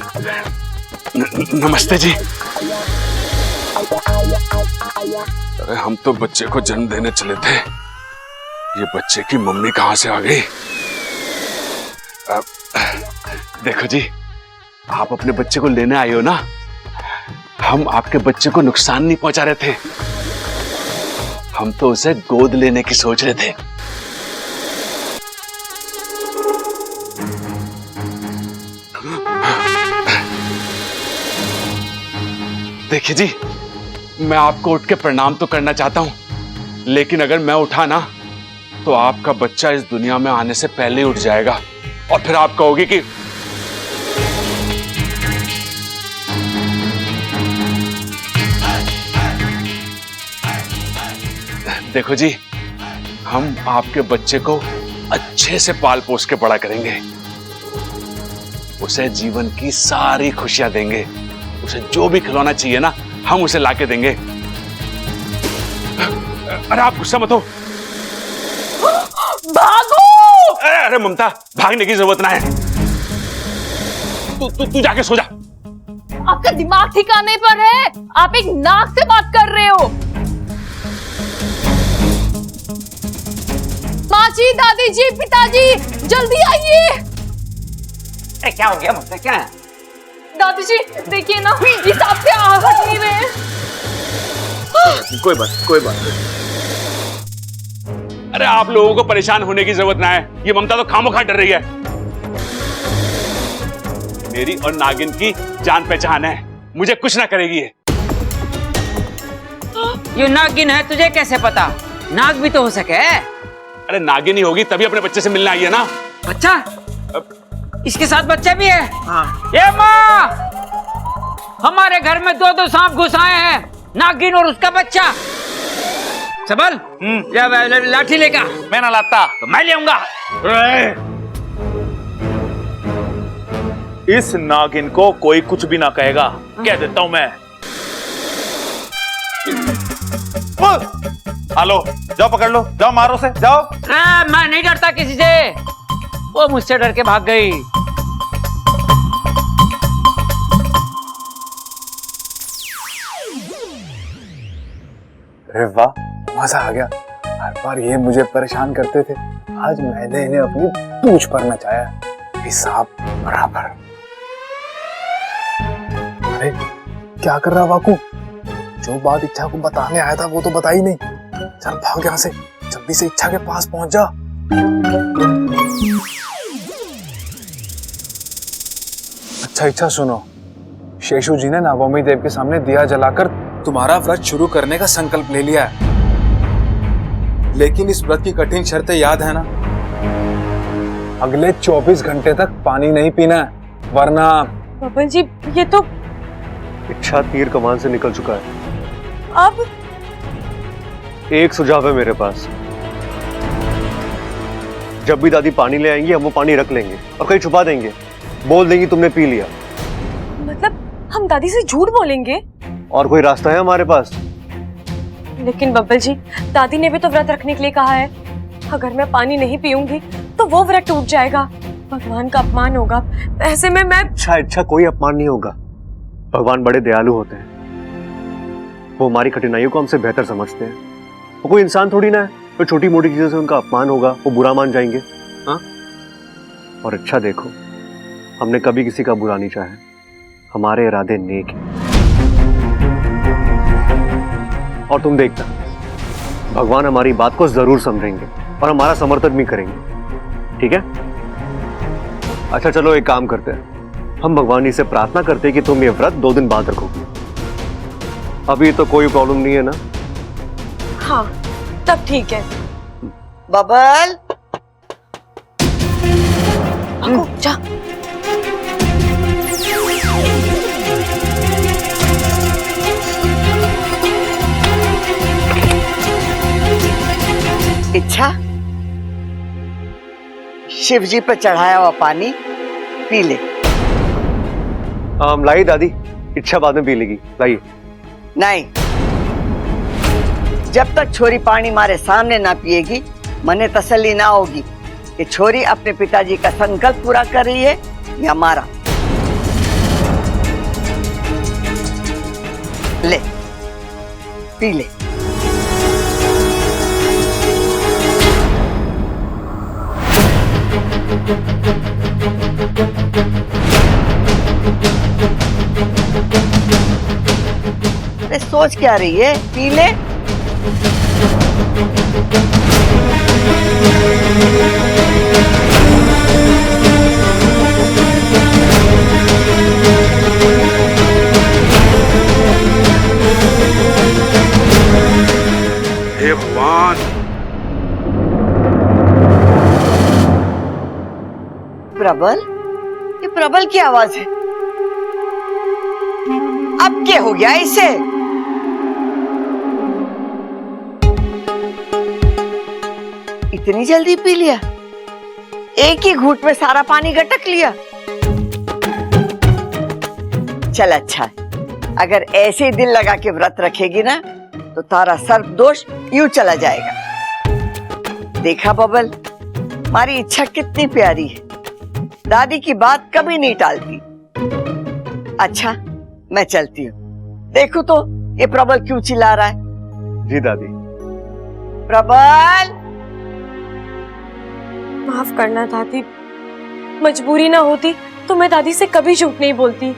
नमस्ते जी। अरे हम तो बच्चे को जन्म देने चले थे, ये बच्चे की मम्मी कहां से आ गई? देखो जी, आप अपने बच्चे को लेने आए हो ना, हम आपके बच्चे को नुकसान नहीं पहुंचा रहे थे, हम तो उसे गोद लेने की सोच रहे थे। देखिए जी, मैं आपको उठ के प्रणाम तो करना चाहता हूं, लेकिन अगर मैं उठा ना तो आपका बच्चा इस दुनिया में आने से पहले ही उठ जाएगा और फिर आप कहोगे कि देखो जी, हम आपके बच्चे को अच्छे से पाल पोस के बड़ा करेंगे, उसे जीवन की सारी खुशियां देंगे, उसे जो भी खिलौना चाहिए ना हम उसे लाके देंगे। अरे आप गुस्सा मत हो। भागो! अरे ममता, भागने की जरूरत ना है, तू जाके सो जा। आपका दिमाग ठिकाने पर है? आप एक नाक से बात कर रहे हो। माँ जी, दादी जी, पिताजी, जल्दी आइए। क्या हो गया मुझसे? क्या है? दादी जी देखिए ना, ये सांप से हट नहीं रहे हैं। कोई बात नहीं। अरे आप लोगों को परेशान होने की जरूरत ना है, ये ममता तो खामोखा डर रही है। मेरी और नागिन की जान पहचान है, मुझे कुछ ना करेगी ये नागिन है, तुझे कैसे पता? नाग भी तो हो सके। अरे नागिन ही होगी तभी अपने बच्चे से मिलने आई है ना। बच्चा? इसके साथ बच्चा भी है? हाँ। ये माँ, हमारे घर में दो सांप घुस आए हैं, नागिन और उसका बच्चा। सबल, जब लाठी लेगा। मैं ना लाता तो मैं ले आऊंगा। इस नागिन को कोई कुछ भी ना कहेगा, कह देता हूं मैं। हेलो, जाओ पकड़ लो, जाओ मारो से, जाओ। मैं नहीं डरता किसी से, वो मुझसे डर के भाग गई। अरे वाह, मजा आ गया। हर बार ये मुझे परेशान करते थे, आज मैंने इन्हें अपनी पूंछ पर नचाया, हिसाब बराबर। अरे क्या कर रहा वाकू? जो बात इच्छा को बताने आया था वो तो बता ही नहीं। चल भाग यहाँ से, जल्दी से इच्छा के पास पहुंच जा। अच्छा इच्छा सुनो, शेषु जी ने नागोमी देव के सामने दिया जलाकर तुम्हारा व्रत शुरू करने का संकल्प ले लिया है, लेकिन इस व्रत की कठिन शर्तें याद है ना? अगले 24 घंटे तक पानी नहीं पीना है, वरना। बबन जी ये तो इच्छा तीर कमान से निकल चुका है। अब एक सुझाव है मेरे पास, जब भी दादी पानी ले आएंगी हम वो पानी रख लेंगे और कहीं छुपा देंगे, बोल देंगी तुमने पी लिया। मतलब हम दादी से झूठ बोलेंगे? और कोई रास्ता है हमारे पास? लेकिन बब्बल जी, दादी ने भी तो व्रत रखने के लिए कहा है, अगर मैं पानी नहीं पीऊंगी तो वो व्रत टूट जाएगा, भगवान का अपमान होगा। ऐसे में मैं इच्छा कोई अपमान नहीं होगा, भगवान बड़े दयालु होते हैं, वो हमारी कठिनाइयों को हमसे बेहतर समझते हैं। वो कोई इंसान थोड़ी ना है, तो छोटी मोटी चीजों से उनका अपमान होगा, वो बुरा मान जाएंगे। हाँ, और अच्छा देखो, हमने कभी किसी का बुरा नहीं चाहा, हमारे इरादे नेक हैं। और तुम देखना, भगवान हमारी बात को जरूर समझेंगे और हमारा समर्थन भी करेंगे, ठीक है? अच्छा चलो एक काम करते हैं, हम भगवान जी से प्रार्थना करते हैं कि तुम ये व्रत 2 दिन बाद रखोगे। अभी तो कोई प्रॉब्लम नहीं है ना? हाँ, तब ठीक है। बबल, जा। इच्छा, शिव जी पर चढ़ाया हुआ पानी पी ले। लाई दादी, इच्छा बाद में पी लेगी, लाइए। नहीं, जब तक छोरी पानी मारे सामने ना पिएगी मने तसल्ली ना होगी कि छोरी अपने पिताजी का संकल्प पूरा कर रही है या मारा। ले पी ले। अरे सोच क्या रही है, पी ले। हे भगवान, प्रबल, ये प्रबल की आवाज है। अब क्या हो गया इसे? इतनी जल्दी पी लिया? एक ही घूंट में सारा पानी गटक लिया? चल अच्छा है, अगर ऐसे ही दिल लगा के व्रत रखेगी ना तो तारा सर्प दोष यूं चला जाएगा। देखा बबल, हमारी इच्छा कितनी प्यारी है, दादी की बात कभी नहीं टालती। अच्छा मैं चलती हूँ, देखो तो ये प्रबल क्यों चिल्ला रहा है। जी दादी। प्रबल, माफ करना दादी, मजबूरी ना होती तो मैं दादी से कभी झूठ नहीं बोलती।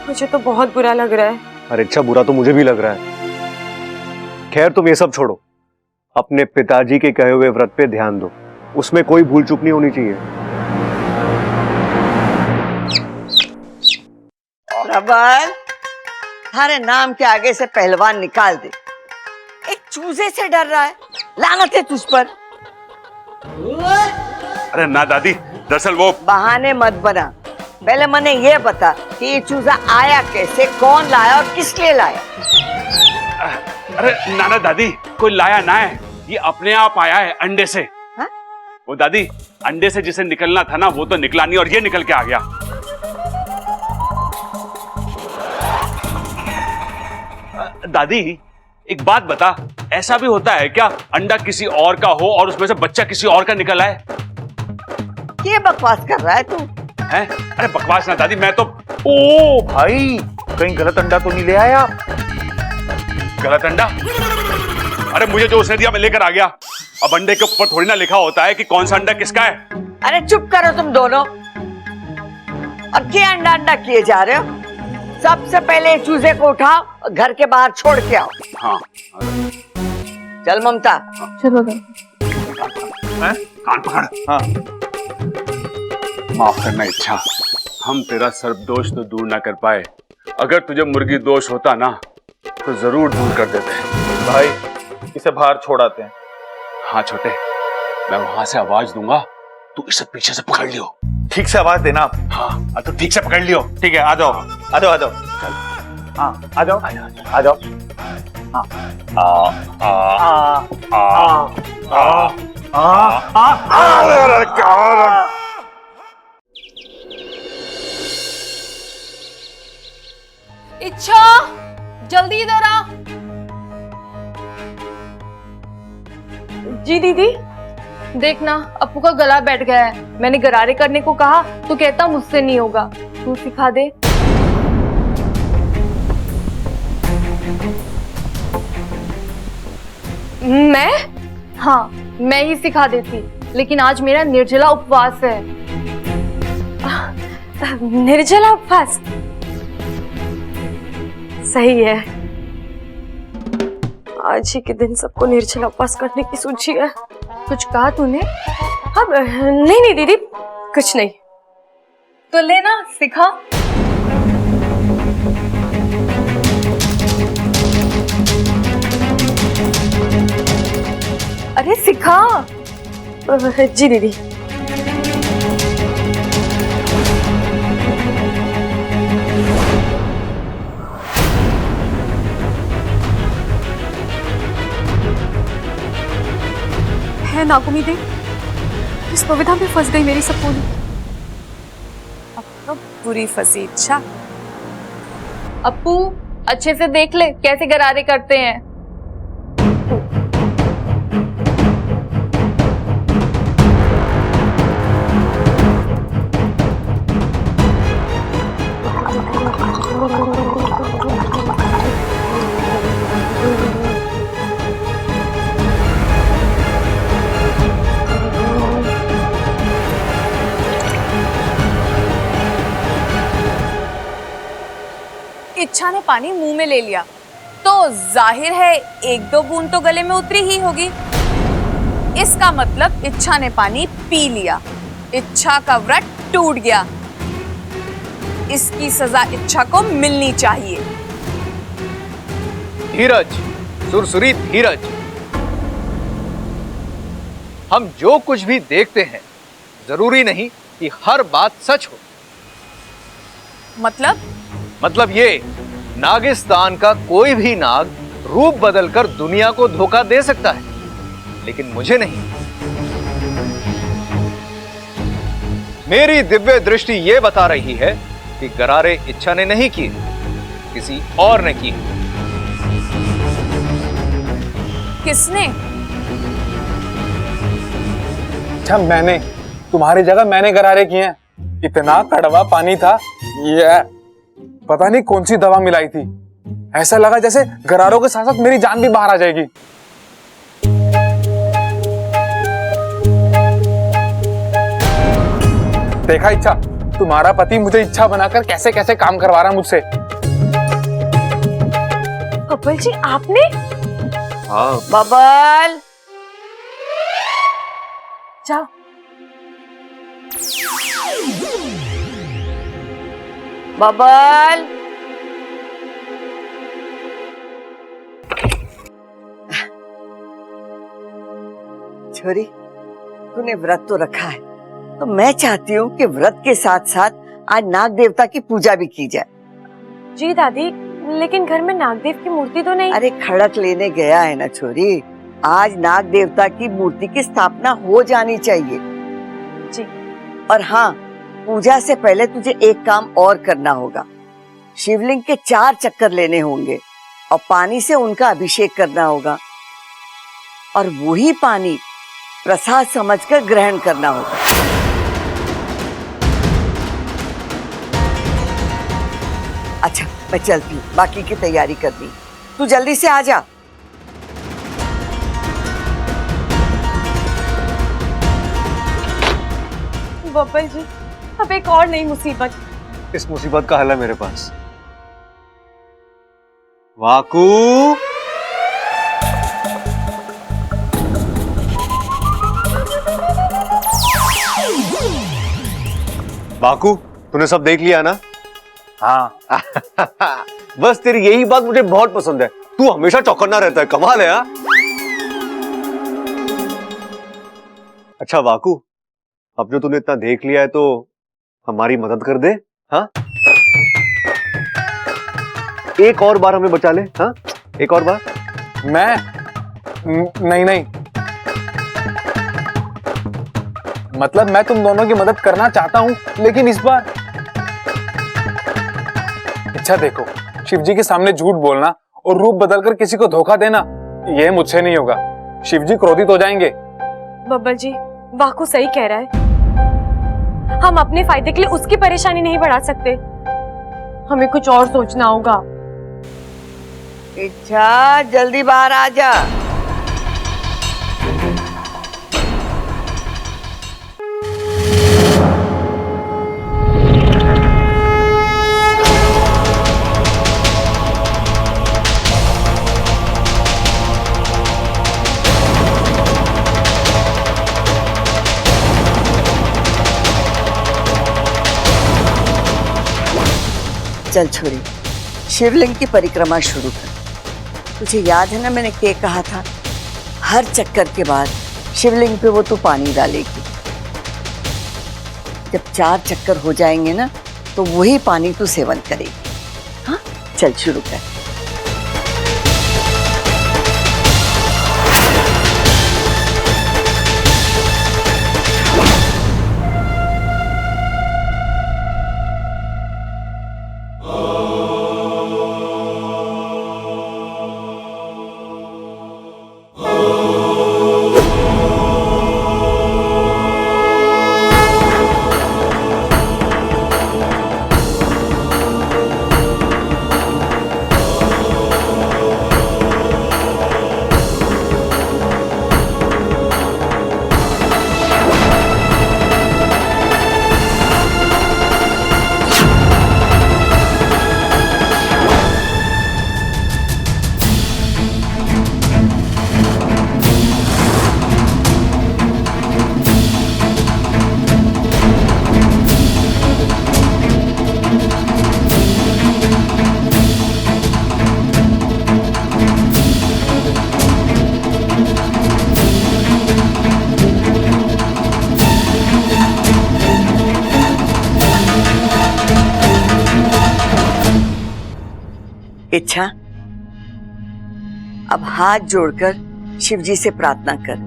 मुझे तो बहुत बुरा लग रहा है। अरे अच्छा, बुरा तो मुझे भी लग रहा है। खैर तुम ये सब छोड़ो, अपने पिताजी के कहे हुए व्रत पे ध्यान दो, उसमें कोई भूल चूक नहीं होनी चाहिए। प्रबल, थारे नाम के आगे से पहलवान निकाल दे। एक चूजे से डर रहा है, लानत है तुझ पर। अरे ना दादी, दरअसल वो बहाने मत बना, पहले मने ये बता कि ये चूजा आया कैसे, कौन लाया और किस लिए लाया। अरे नाना दादी, कोई लाया ना है, ये अपने आप आया है अंडे से। हा? वो दादी, अंडे से जिसे निकलना था ना वो तो निकला नहीं और ये निकल के आ गया। दादी एक बात बता, ऐसा भी होता है क्या अंडा किसी और का हो और उसमें से बच्चा किसी और का निकल आए? ये बकवास कर रहा है तू? हैं? अरे बकवास ना दादी, मैं तो ओ भाई, कहीं गलत अंडा तो नहीं ले आया? गलत अंडा? अरे मुझे जो उसने दिया मैं लेकर आ गया। अब अंडे के ऊपर थोड़ी ना लिखा होता है कि कौन सा अंडा किसका है। अरे चुप करो तुम दोनों, अब क्या अंडा अंडा किए जा रहे हो? सबसे पहले चूजे को उठाओ और घर के बाहर छोड़ के आओ। हाँ। चल ममता। चलो कान पकड़। हाँ। माफ करना इच्छा, हम तेरा सर्प दोष तो दूर ना कर पाए। अगर तुझे मुर्गी दोष होता ना तो जरूर दूर कर देते। भाई इसे बाहर छोड़ाते हैं। हाँ छोटे, मैं वहां से आवाज दूंगा, तू इसे पीछे से पकड़ लियो। ठीक से आवाज देना आप। हाँ तो ठीक से पकड़ लियो। ठीक है, आ जाओ आ जाओ आ जाओ। हाँ आ जाओ आ जाओ। हाँ इच्छा, जल्दी इधर आ। जी दीदी। देखना अप्पू का गला बैठ गया है, मैंने गरारे करने को कहा तो कहता मुझसे नहीं होगा, तू सिखा दे। मैं? हाँ मैं ही सिखा देती, लेकिन आज मेरा निर्जला उपवास है। निर्जला उपवास? सही है, आज ही के दिन सबको निर्जला उपवास करने की सूझी है। कुछ कहा तूने? अब नहीं नहीं दीदी, कुछ नहीं। तो लेना सिखा। अरे सिखा। जी दीदी। है नागुमी, इस पविधा में फंस गई मेरी सपोली। अब तो बुरी फंसी इच्छा। अप्पू अच्छे से देख ले कैसे गरारे करते हैं। इच्छा ने पानी मुंह में ले लिया तो जाहिर है एक दो बूंद तो गले में उतरी ही होगी। इसका मतलब इच्छा ने पानी पी लिया, इच्छा का व्रत टूट गया। इसकी सजा इच्छा को मिलनी चाहिए। धीरज, सुरसुरी धीरज। हम जो कुछ भी देखते हैं जरूरी नहीं कि हर बात सच हो। मतलब ये नागिस्तान का कोई भी नाग रूप बदलकर दुनिया को धोखा दे सकता है, लेकिन मुझे नहीं। मेरी दिव्य दृष्टि यह बता रही है कि गरारे इच्छा ने नहीं किए, किसी और ने किए। किसने? अच्छा, मैंने। तुम्हारी जगह मैंने गरारे किए हैं। इतना कड़वा पानी था, ये पता नहीं कौन सी दवा मिलाई थी। ऐसा लगा जैसे गरारों के साथ साथ मेरी जान भी बाहर आ जाएगी। देखा इच्छा, तुम्हारा पति मुझे इच्छा बनाकर कैसे कैसे काम करवा रहा मुझसे। बब्बल जी, आपने? हाँ। बबल, जाओ। बबल, छोरी, तूने व्रत तो रखा है, तो मैं चाहती हूँ कि व्रत के साथ साथ आज नाग देवता की पूजा भी की जाए। जी दादी, लेकिन घर में नागदेव की मूर्ति तो नहीं। अरे खड़क लेने गया है ना छोरी, आज नाग देवता की मूर्ति की स्थापना हो जानी चाहिए। जी। और हाँ, पूजा से पहले तुझे एक काम और करना होगा। शिवलिंग के 4 चक्कर लेने होंगे और पानी से उनका अभिषेक करना होगा, और वही पानी प्रसाद समझकर ग्रहण करना होगा। अच्छा, मैं चलती हूँ, बाकी की तैयारी करनी। तू जल्दी से आ जा। बब्बल जी, अब एक और नई मुसीबत। इस मुसीबत का हल है मेरे पास। वाकू, वाकू, तूने सब देख लिया ना? हाँ। बस तेरी यही बात मुझे बहुत पसंद है। तू हमेशा चौकन्ना रहता है, कमाल है। हाँ? अच्छा वाकू, अब जो तूने इतना देख लिया है तो हमारी मदद कर दे। हाँ, एक और बार हमें बचा ले। हाँ, एक और बार। मैं नहीं, मतलब मैं तुम दोनों की मदद करना चाहता हूं, लेकिन इस बार अच्छा देखो, शिवजी के सामने झूठ बोलना और रूप बदलकर किसी को धोखा देना, यह मुझसे नहीं होगा। शिवजी क्रोधित हो जाएंगे। बब्बल जी, वाकू सही कह रहा है। हम अपने फायदे के लिए उसकी परेशानी नहीं बढ़ा सकते, हमें कुछ और सोचना होगा। इच्छा, जल्दी बाहर आ जा। चल छोरी, शिवलिंग की परिक्रमा शुरू कर। तुझे याद है ना मैंने क्या कहा था? हर चक्कर के बाद शिवलिंग पे वो तू पानी डालेगी। जब 4 चक्कर हो जाएंगे ना, तो वही पानी तू सेवन करेगी। हाँ, चल शुरू कर। इच्छा, अब हाथ जोड़कर शिव जी से प्रार्थना कर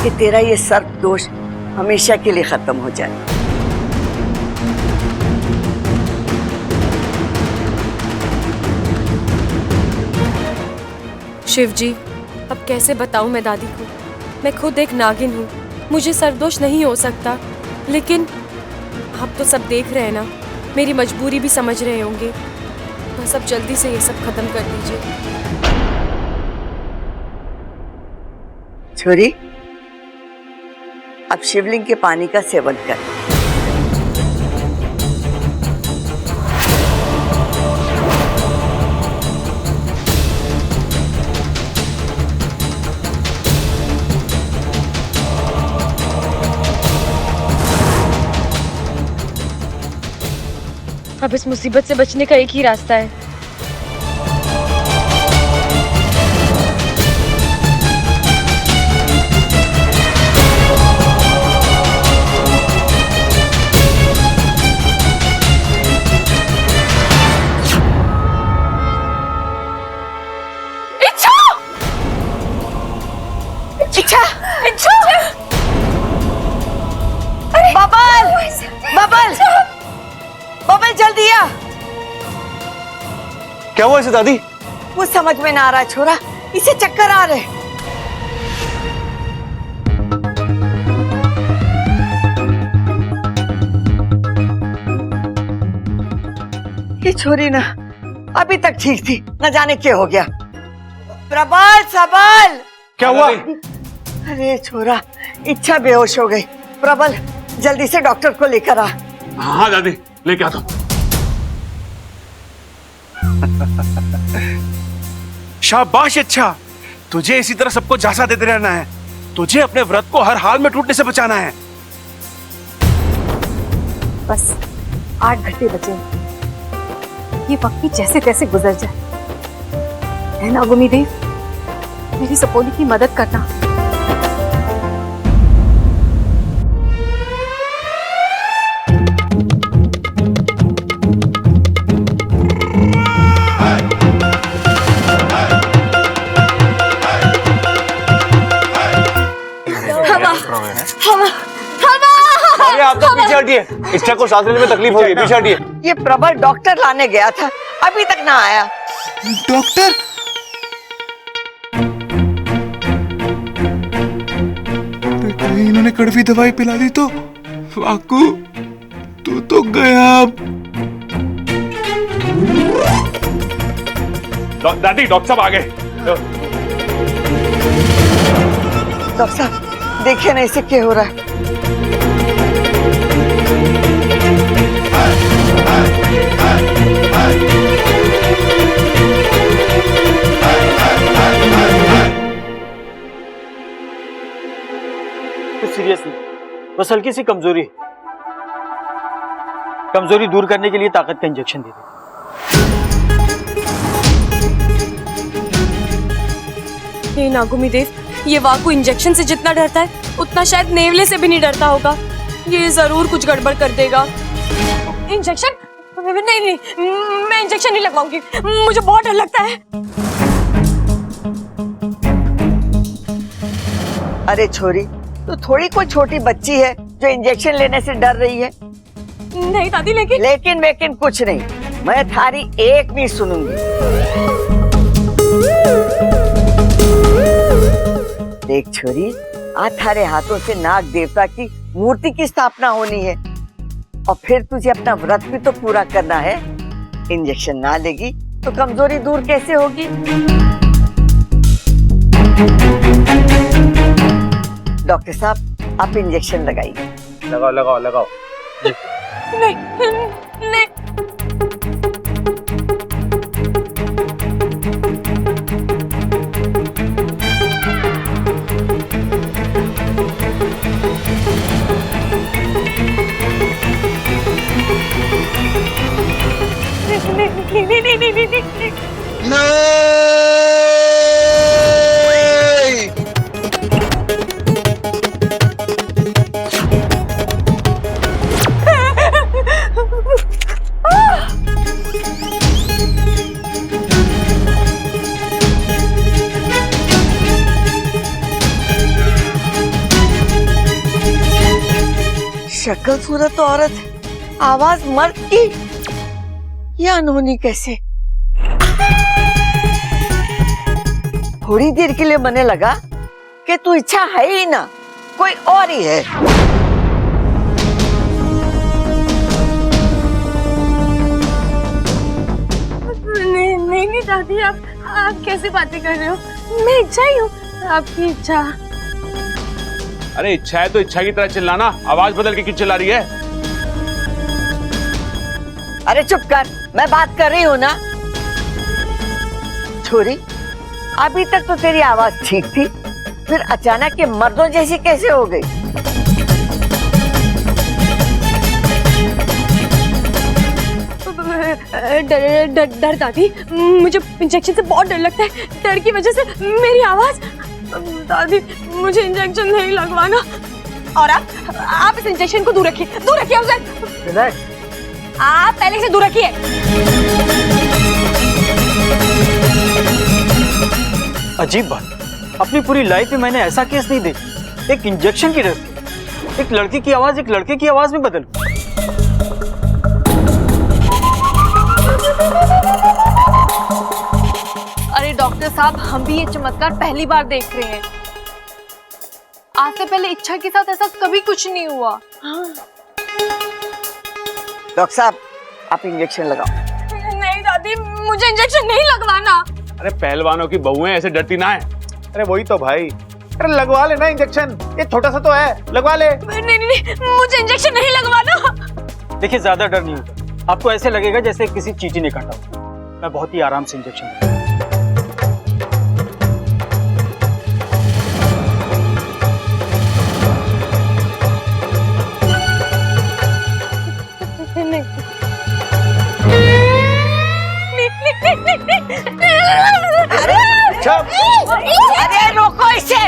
कि तेरा ये सर्प दोष हमेशा के लिए खत्म हो जाए। शिव जी, अब कैसे बताऊं मैं दादी को? मैं खुद एक नागिन हूँ, मुझे सर्वदोष नहीं हो सकता, लेकिन आप तो सब देख रहे हैं ना, मेरी मजबूरी भी समझ रहे होंगे। बस अब जल्दी से ये सब खत्म कर दीजिए। छोरी, अब शिवलिंग के पानी का सेवन कर। अब इस मुसीबत से बचने का एक ही रास्ता है। बबल, बबल, बबल जल्दी आ। क्या हुआ इसे दादी? कुछ समझ में ना आ रहा छोरा, इसे चक्कर आ रहे। ये छोरी ना अभी तक ठीक थी, न जाने क्या हो गया। प्रबल, सबल, क्या हुआ? अरे छोरा, इच्छा बेहोश हो गई। प्रबल, जल्दी से डॉक्टर को लेकर आ। हाँ दादी, लेके आता हूँ। शाबाश इच्छा, तुझे इसी तरह सबको झांसा देते रहना है। तुझे अपने व्रत को हर हाल में टूटने से बचाना है। बस 8 घंटे बचे, ये वक्त भी जैसे तैसे गुजर जाए। है ना गुमी देव, मेरी सपोली की मदद करना। अरे आप तो पीछे हटिए, इच्छा को सांस लेने में तकलीफ हो रही है, पीछे हटिए। ये प्रबल डॉक्टर लाने गया था, अभी तक ना आया। डॉक्टर? कहीं इन्होंने कड़वी दवाई पिला दी तो? वाकू, तू तो गया। दादी, डॉक्टर साहब आ गए। डॉक्टर साहब, देखिए ना इसे क्या हो रहा है। कुछ सीरियस नहीं, बस हल्की सी कमजोरी है। कमजोरी दूर करने के लिए ताकत का इंजेक्शन दे दे। हे नागुमी देव, ये वाकू इंजेक्शन से जितना डरता है उतना शायद नेवले से भी नहीं डरता होगा। ये जरूर कुछ गड़बड़ कर देगा। इंजेक्शन? नहीं नहीं, मैं इंजेक्शन नहीं लगवाऊंगी, मुझे बहुत डर लगता है। अरे छोरी, तू थोड़ी कोई छोटी बच्ची है जो इंजेक्शन लेने से डर रही है। नहीं दादी, लेकिन कुछ नहीं, मैं थारी एक नहीं सुनूंगी। देख छोरी, आज थारे हाथों से नाग देवता की मूर्ति की स्थापना होनी है, और फिर तुझे अपना व्रत भी तो पूरा करना है। इंजेक्शन ना लेगी तो कमजोरी दूर कैसे होगी? डॉक्टर साहब, आप इंजेक्शन लगाइए। लगाओ लगाओ लगाओ। नहीं नहीं, शक्ल सूरत तो औरत है, आवाज मर्द की, या अनहोनी कैसे? थोड़ी देर के लिए मने लगा कि तू इच्छा है ही ना, कोई और ही है। नहीं दादी, आप कैसी बातें कर रहे हो? मैं इच्छा ही हूँ, आपकी इच्छा। अरे इच्छा है तो इच्छा की तरह चिल्लाना, आवाज बदल के क्यों चिल्ला रही है? अरे चुप कर, मैं बात कर रही हूँ ना। छोरी, अभी तक तो तेरी आवाज ठीक थी, फिर अचानक ये मर्दों जैसी कैसे हो गई? डर दादी, मुझे इंजेक्शन से बहुत डर लगता है। डर की वजह से मेरी आवाज। दादी मुझे इंजेक्शन नहीं लगवाना। और आप इस इंजेक्शन को दूर रखिए, दूर रखिए उसे। आप पहले से दूर रखिए। अजीब बात, अपनी पूरी लाइफ में मैंने ऐसा केस नहीं देखा। एक इंजेक्शन की डर से एक लड़की की आवाज एक लड़के की आवाज में बदल। अरे डॉक्टर साहब, हम भी ये चमत्कार पहली बार देख रहे हैं। आज से पहले इच्छा के साथ ऐसा कभी कुछ नहीं हुआ। डॉक्टर साहब, आप इंजेक्शन लगाओ। नहीं दादी, मुझे इंजेक्शन नहीं लगवाना। अरे पहलवानों की बहुएं ऐसे डरती ना है। अरे वही तो भाई, अरे लगवा लेना इंजेक्शन, ये छोटा सा तो है, लगवा ले। नहीं, मुझे इंजेक्शन नहीं लगवाना। देखिए, ज्यादा डर नहीं होगा, आपको ऐसे लगेगा जैसे किसी चींटी ने काटा हो। मैं बहुत ही आराम से इंजेक्शन अरे रोको इसे।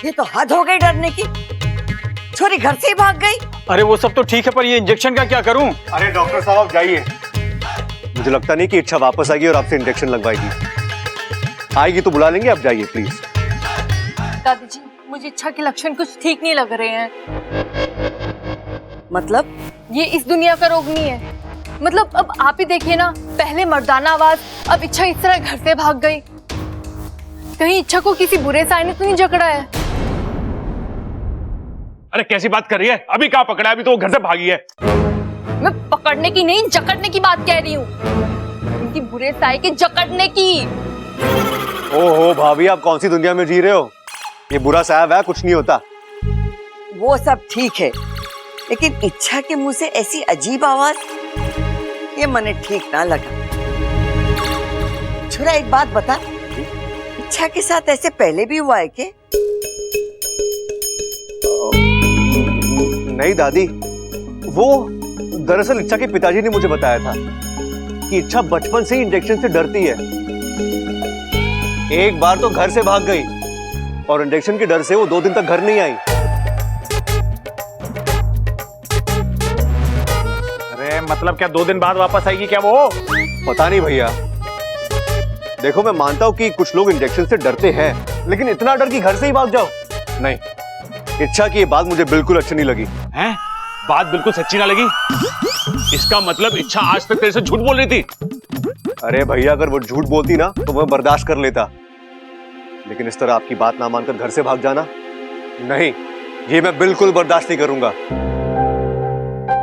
ये तो हद हो गई डरने की। छोरी घर से ही भाग गई। अरे वो सब तो ठीक है, पर ये इंजेक्शन का क्या करूं? अरे डॉक्टर साहब आप जाइए, मुझे लगता नहीं कि इच्छा वापस आएगी और आपसे इंजेक्शन लगवाएगी। आएगी तो बुला लेंगे, आप जाइए प्लीज। दादी जी, मुझे इच्छा के लक्षण कुछ ठीक नहीं लग रहे हैं। मतलब? ये इस दुनिया का रोग नहीं है। मतलब अब आप ही देखिए ना, पहले मर्दाना आवाज, अब इच्छा इस तरह घर से भाग गई। कहीं इच्छा को किसी बुरे साय ने तो नहीं जकड़ा है? अरे कैसी बात कर रही है? अभी कहाँ पकड़ा है? अभी तो वो घर से भागी है। मैं पकड़ने की नहीं, जकड़ने की बात कह रही हूँ। इनकी बुरे साय के जकड़ने की। ओहो भाभी, आप कौन सी दुनिया में जी रहे हो? ये बुरा साहब है, कुछ नहीं होता। वो सब ठीक है, लेकिन इच्छा के मुंह से ऐसी अजीब आवाज, ये मने ठीक ना लगा। छोरा एक बात बता, इच्छा के साथ ऐसे पहले भी हुआ है क्या? नहीं दादी, वो दरअसल इच्छा के पिताजी ने मुझे बताया था कि इच्छा बचपन से ही इंजेक्शन से डरती है। एक बार तो घर से भाग गई और इंजेक्शन के डर से वो 2 दिन तक घर नहीं आई। अरे मतलब क्या 2 दिन बाद वापस आएगी क्या वो? पता नहीं भैया। देखो मैं मानता हूं कि कुछ लोग इंजेक्शन से डरते हैं, लेकिन इतना डर कि घर से ही भाग जाओ, नहीं। इच्छा की ये बात मुझे बिल्कुल अच्छी नहीं लगी। हैं? बात बिल्कुल सच्ची ना लगी? इसका मतलब इच्छा आज तक तेरे से झूठ बोल रही थी? अरे भैया, अगर वो झूठ बोलती ना तो मैं बर्दाश्त कर लेता, लेकिन इस तरह आपकी बात ना मानकर घर से भाग जाना, नहीं, ये मैं बिल्कुल बर्दाश्त नहीं करूंगा।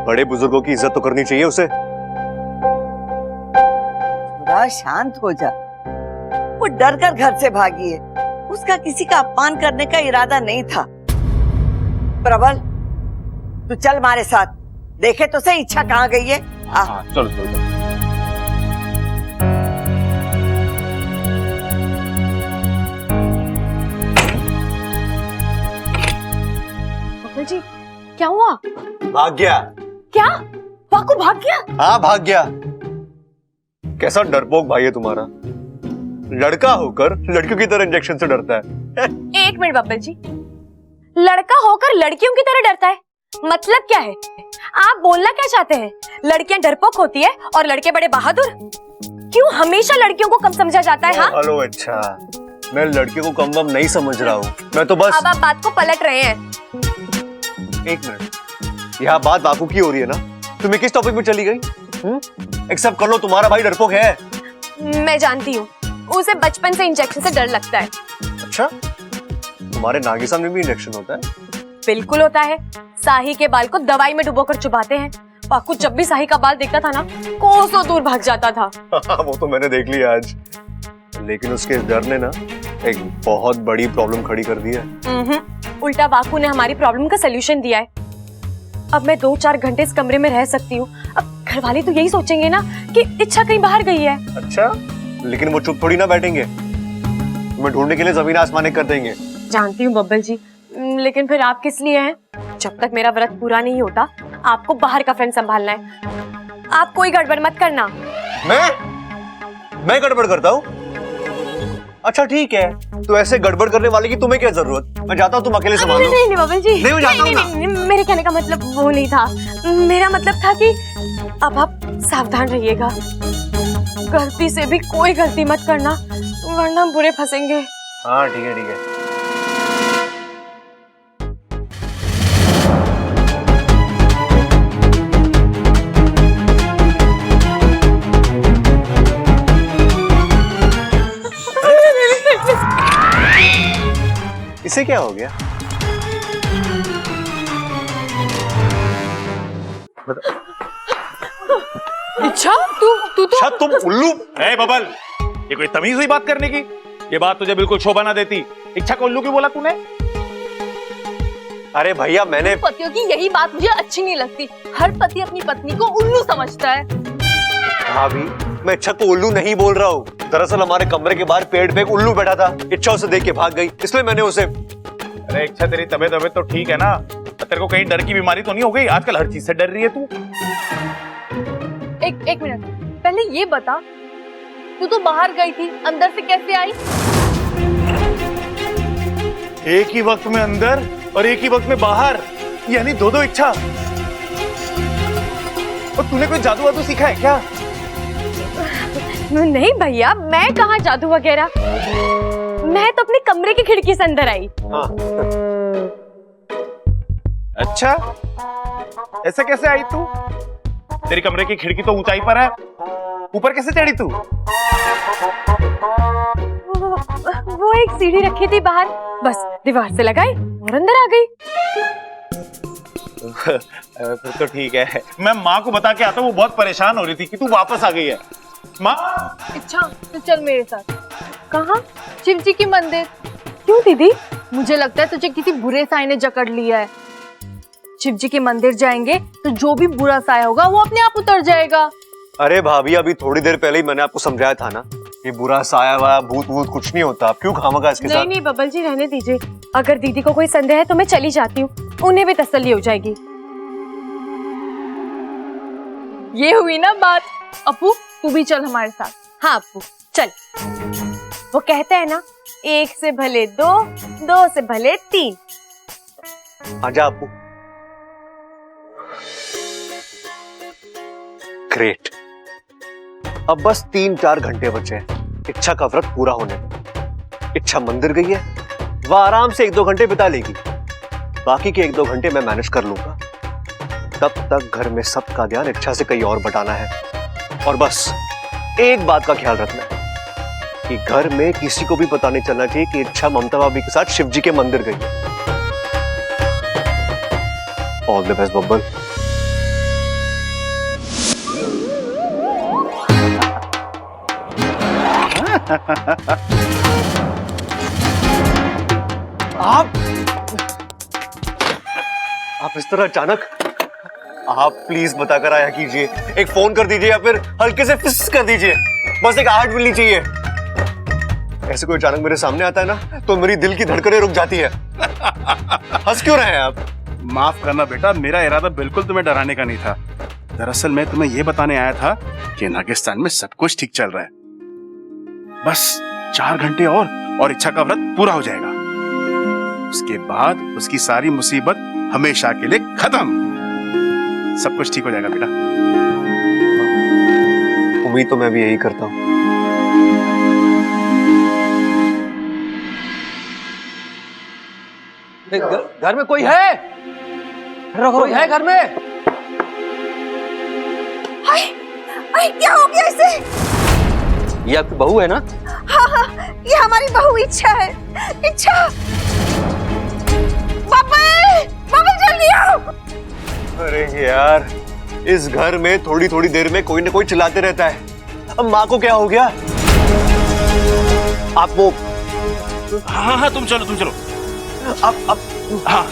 बड़े बुजुर्गों की इज्जत तो करनी चाहिए उसे। थोड़ा शांत हो जा। वो डर कर घर से भागी है, उसका किसी का अपमान करने का इरादा नहीं था। प्रबल, तू चल हमारे साथ, देखे तो सही इच्छा कहाँ गई है। हाँ, चलो चलो। बाबा जी क्या हुआ? भाग गया। क्या? वाकू भाग गया? हाँ भाग गया। कैसा डरपोक भाई है तुम्हारा, लड़का होकर लड़कियों की तरह इंजेक्शन से डरता है। एक मिनट बब्बल जी, लड़का होकर लड़कियों की तरह डरता है मतलब क्या है? आप बोलना क्या चाहते हैं? लड़कियां डरपोक होती है और लड़के बड़े बहादुर? क्यों हमेशा लड़कियों को कम समझा जाता है? हाँ हेलो, अच्छा मैं लड़कियों को कम वम नहीं समझ रहा हूँ, मैं तो बस। अब आप बात को पलट रहे हैं। एक मिनट, यहाँ बात बापू की हो रही है ना, तुम्हें किस टॉपिक में चली गई? एक्सेप्ट कर लो, तुम्हारा भाई डरपोक है। मैं जानती हूँ, उसे बचपन से इंजेक्शन से डर लगता है। अच्छा, तुम्हारे नागिसा में भी इंजेक्शन होता है? बिल्कुल होता है। साही के बाल को दवाई में डुबोकर चुबाते हैं। पाकू जब भी साही का बाल देखता था ना, कोसों दूर भाग जाता था। वो तो मैंने देख लिया आज, लेकिन उसके डर ने ना एक बहुत बड़ी प्रॉब्लम खड़ी कर दी है। उल्टा वाकू ने हमारी प्रॉब्लम का सलूशन दिया है। अब मैं 2-4 घंटे इस कमरे में रह सकती हूँ। अब घर वाले तो यही सोचेंगे ना कि इच्छा कहीं बाहर गई है। अच्छा, लेकिन वो चुप थोड़ी ना बैठेंगे, तुम्हें ढूंढने के लिए जमीन आसमान कर देंगे। जानती हूँ बब्बल जी, लेकिन फिर आप किस लिए हैं? जब तक मेरा व्रत पूरा नहीं होता, आपको बाहर का फ्रेंड संभालना है। आप कोई गड़बड़ मत करना। मैं गड़बड़ करता हूँ? अच्छा ठीक है, तो ऐसे गड़बड़ करने वाले की तुम्हें क्या जरूरत? मैं जाता हूँ, तुम अकेले संभालो। नहीं बब्बल जी, नहीं, मैं जाता हूँ ना। नहीं, मेरे कहने का मतलब वो नहीं था। मेरा मतलब था कि अब आप सावधान रहिएगा। गलती से भी कोई गलती मत करना, वरना हम बुरे फंसेंगे। हाँ ठीक है ठीक है। इसे क्या हो गया? अच्छा तू अच्छा तुम उल्लू है बबल, ये कोई तमीज हुई बात करने की? ये बात तुझे बिल्कुल शोभा ना देती। इच्छा को उल्लू क्यों बोला तूने? अरे भैया मैंने पतियों की यही बात मुझे अच्छी नहीं लगती। हर पति अपनी पत्नी को उल्लू समझता है। भाभी, मैं इच्छा को उल्लू नहीं बोल रहा हूँ। दरअसल हमारे कमरे के बाहर पेड़ पे एक उल्लू बैठा था, इच्छा उसे देख के भाग गई, इसलिए मैंने उसे। अरे इच्छा, तेरी तबीयत तो ठीक है ना? तेरे को कहीं डर की बीमारी तो नहीं हो गई? आजकल हर चीज से डर रही है तू। एक मिनट, पहले ये बता, तू तो बाहर गई थी, अंदर से कैसे आई? एक ही वक्त में अंदर और एक ही वक्त में बाहर, यानी दो इच्छा। और तूने कोई जादू वादू सीखा है क्या? नहीं भैया, मैं कहाँ जादू वगैरह। मैं तो अपने कमरे की खिड़की से अंदर आई। हाँ। अच्छा, ऐसे कैसे आई तू? तेरी कमरे की खिड़की तो ऊंचाई पर है, ऊपर कैसे चढ़ी तू? वो एक सीढ़ी रखी थी बाहर, बस दीवार से लगाई और अंदर आ गई। फिर तो ठीक है। मैं माँ को बता के आता हूँ, वो बहुत परेशान हो रही थी कि तू वापस आ गई है। माँ, अच्छा तो चल मेरे साथ। कहाँ? शिव जी की मंदिर। क्यों दीदी? मुझे लगता है तुझे किसी बुरे साए ने जकड़ लिया है। शिव जी के मंदिर जाएंगे तो जो भी बुरा साया होगा वो अपने आप उतर जाएगा। अरे भाभी, अभी थोड़ी देर पहले ही मैंने आपको समझाया था ना, ये बुरा साया वाया भूत वूत कुछ नहीं होता। आप क्यों खामखा इसके साथ? नहीं बबल जी, रहने दीजिए। अगर दीदी को कोई संदेह है तो मैं चली जाती हूँ, उन्हें भी तसल्ली हो जाएगी। ये हुई ना बात। अपू तू भी चल हमारे साथ। हाँ अपू चल। वो कहते हैं ना, एक से भले दो, दो से भले तीन। आजा अपू। ग्रेट, अब बस 3-4 घंटे बचे हैं इच्छा का व्रत पूरा होने में। इच्छा मंदिर गई है, वह आराम से 1-2 घंटे बिता लेगी। बाकी के 1-2 घंटे मैं मैनेज कर लूंगा। तब तक घर में सबका ध्यान इच्छा से कहीं और बटाना है। और बस एक बात का ख्याल रखना है कि घर में किसी को भी पता नहीं चलना चाहिए कि इच्छा ममता भाभी के साथ शिव जी के मंदिर गई है। All the best Babbal. आप इस तरह अचानक, आप प्लीज बताकर आया कीजिए। एक फोन कर दीजिए या फिर हल्के से फिस कर दीजिए, बस एक आहट मिलनी चाहिए। ऐसे कोई अचानक मेरे सामने आता है ना तो मेरी दिल की धड़कनें रुक जाती है। हंस क्यों रहे हैं आप? माफ करना बेटा, मेरा इरादा बिल्कुल तुम्हें डराने का नहीं था। दरअसल मैं तुम्हें यह बताने आया था कि नागिस्तान में सब कुछ ठीक चल रहा है। बस 4 घंटे और इच्छा का व्रत पूरा हो जाएगा। उसके बाद उसकी सारी मुसीबत हमेशा के लिए खत्म। सब कुछ ठीक हो जाएगा बेटा। उम्मीद तो मैं भी यही करता हूँ। घर में कोई है? कोई है घर में? हाय, हाय, क्या हो गया इसे? ये आपकी बहू है ना? हाँ हाँ, ये हमारी बहू इच्छा है। इच्छा, पापा जल्दी आओ। अरे यार, इस घर में थोड़ी थोड़ी देर में कोई ना कोई चिल्लाते रहता है। अब माँ को क्या हो गया? आप वो हाँ, तुम चलो। अब हाँ,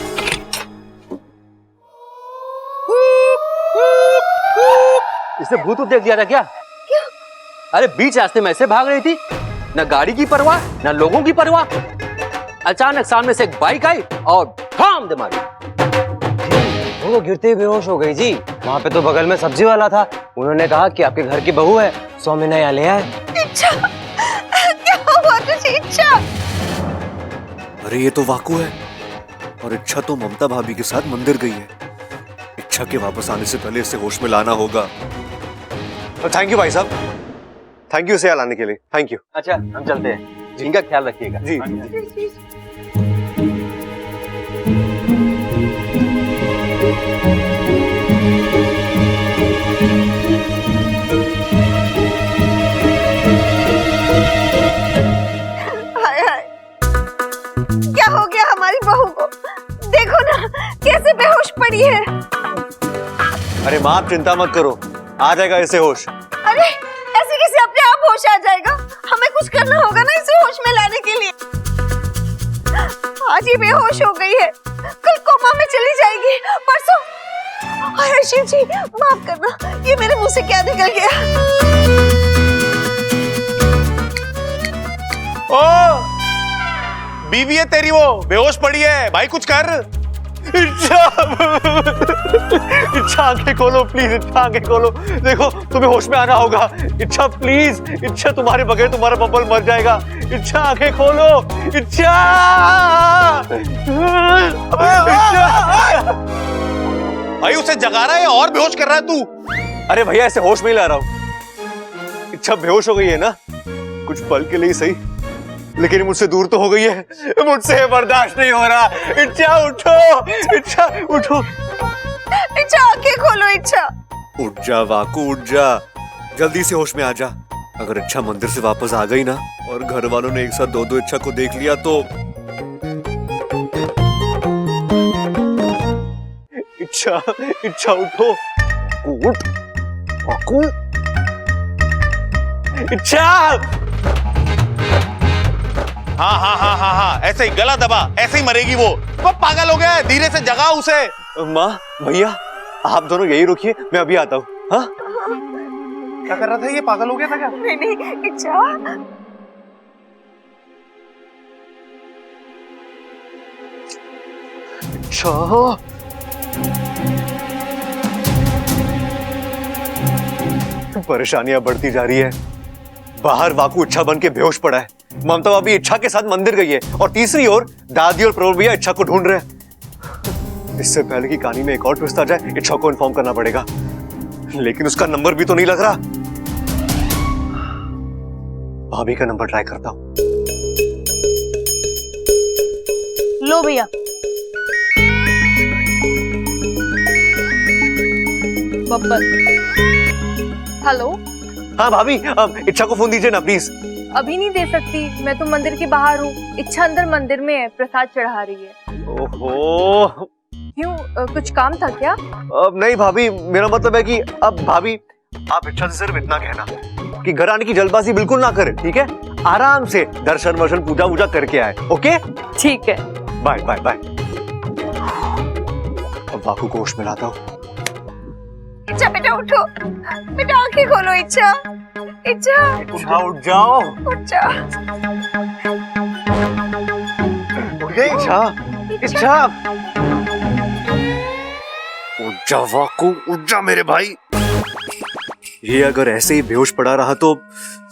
इसे भूत देख दिया था क्या? क्यों? अरे बीच रास्ते में ऐसे भाग रही थी, न गाड़ी की परवाह न लोगों की परवाह। अचानक सामने से एक बाइक आई और ठाम दे मारी। वो गिरते ही बेहोश हो गई जी। वहाँ पे तो बगल में सब्जी वाला था, उन्होंने कहा कि आपके घर की बहू है, 100 महीना यहाँ ले आए। इच्छा, क्या हुआ तुझे इच्छा? अरे ये तो वाकू है, और इच्छा तो ममता भाभी के साथ मंदिर गई है। इच्छा के वापस आने से पहले इसे होश में लाना होगा। थैंक यू भाई साहब, थैंक यू इसे यहाँ लाने के लिए। Thank you. अच्छा, हम चलते हैं। इनका ख्याल रखिएगा। जी। क्या हो गया हमारी बहू को? देखो ना कैसे बेहोश पड़ी है। अरे माँ, आप चिंता मत करो, आ जाएगा इसे होश। अरे ऐसे कैसे अपने आप होश आ जाएगा? हमें कुछ करना होगा ना इसे होश में लाने के लिए। आज ही बेहोश हो गई है, कल कोमा में चली जाएगी, परसों। अरे शिव जी माफ करना, ये मेरे मुंह से क्या निकल गया? ओ बीवी है तेरी, वो बेहोश पड़ी है। भाई कुछ कर। इच्छा, इच्छा आंखें खोलो प्लीज, इच्छा आंखें खोलो। देखो तुम्हें होश में आना होगा। इच्छा प्लीज, इच्छा तुम्हारे बगैर तुम्हारा बबल मर जाएगा। इच्छा आंखें खोलो, इच्छा। भाई उसे जगा रहा है और बेहोश कर रहा है तू। अरे भैया ऐसे होश में ही ला रहा हूँ। इच्छा बेहोश हो गई है ना, कुछ पल के लिए सही, लेकिन मुझसे दूर तो हो गई है। मुझसे बर्दाश्त नहीं हो रहा। इच्छा उठो, इच्छा उठो। इच्छा आंखें खोलो। इच्छा उठ जा वाकू, उठ जा, जल्दी से होश में आ जा। अगर इच्छा मंदिर से वापस आ गई ना, और घर वालों ने एक साथ 2-2 इच्छा को देख लिया तो। इच्छा, इच्छा उठो, उठ वाकू। इच्छा। हाँ, ऐसे ही गला दबा, ऐसे ही मरेगी वो पागल हो गया है। धीरे से जगा उसे। माँ भैया आप दोनों यही रुकिए, मैं अभी आता हूँ। हाँ क्या कर रहा था ये? पागल हो गया था क्या? नहीं इच्छा। परेशानियां बढ़ती जा रही है। बाहर वाकू इच्छा बन के बेहोश पड़ा है, ममता भाभी इच्छा के साथ मंदिर गई है, और तीसरी ओर दादी और प्रभु भैया इच्छा को ढूंढ रहे हैं। इससे पहले कि कहानी में एक और ट्विस्ट आ जाए, इच्छा को इन्फॉर्म करना पड़ेगा, लेकिन उसका नंबर भी तो नहीं लग रहा। भाभी का नंबर ट्राई करता हूं। लो भैया। बब्बर। हेलो। हाँ भाभी, इच्छा को फोन दीजिए ना प्लीज। अभी नहीं दे सकती, मैं तो मंदिर के बाहर हूँ। इच्छा अंदर मंदिर में है, प्रसाद चढ़ा रही है। ओहो, क्यों, कुछ काम था क्या? अब नहीं भाभी, मेरा मतलब है कि अब भाभी आप इच्छा से सिर्फ इतना कहना कि घर आने की जल्दबाजी बिल्कुल ना करें, ठीक है? आराम से दर्शन वर्शन पूजा वूजा करके आए। ओके ठीक है, बाय बाय बाय। अब वाकू को होश में लाता हूँ। इच्छा बेटा उठो, बेटा आंखें खोलो। इच्छा, इच्छा उठ जाओ। उठ जा। उठ गई इच्छा, इच्छा। उठ जा वाकू, उठ जा मेरे भाई। ये अगर ऐसे ही बेहोश पड़ा रहा तो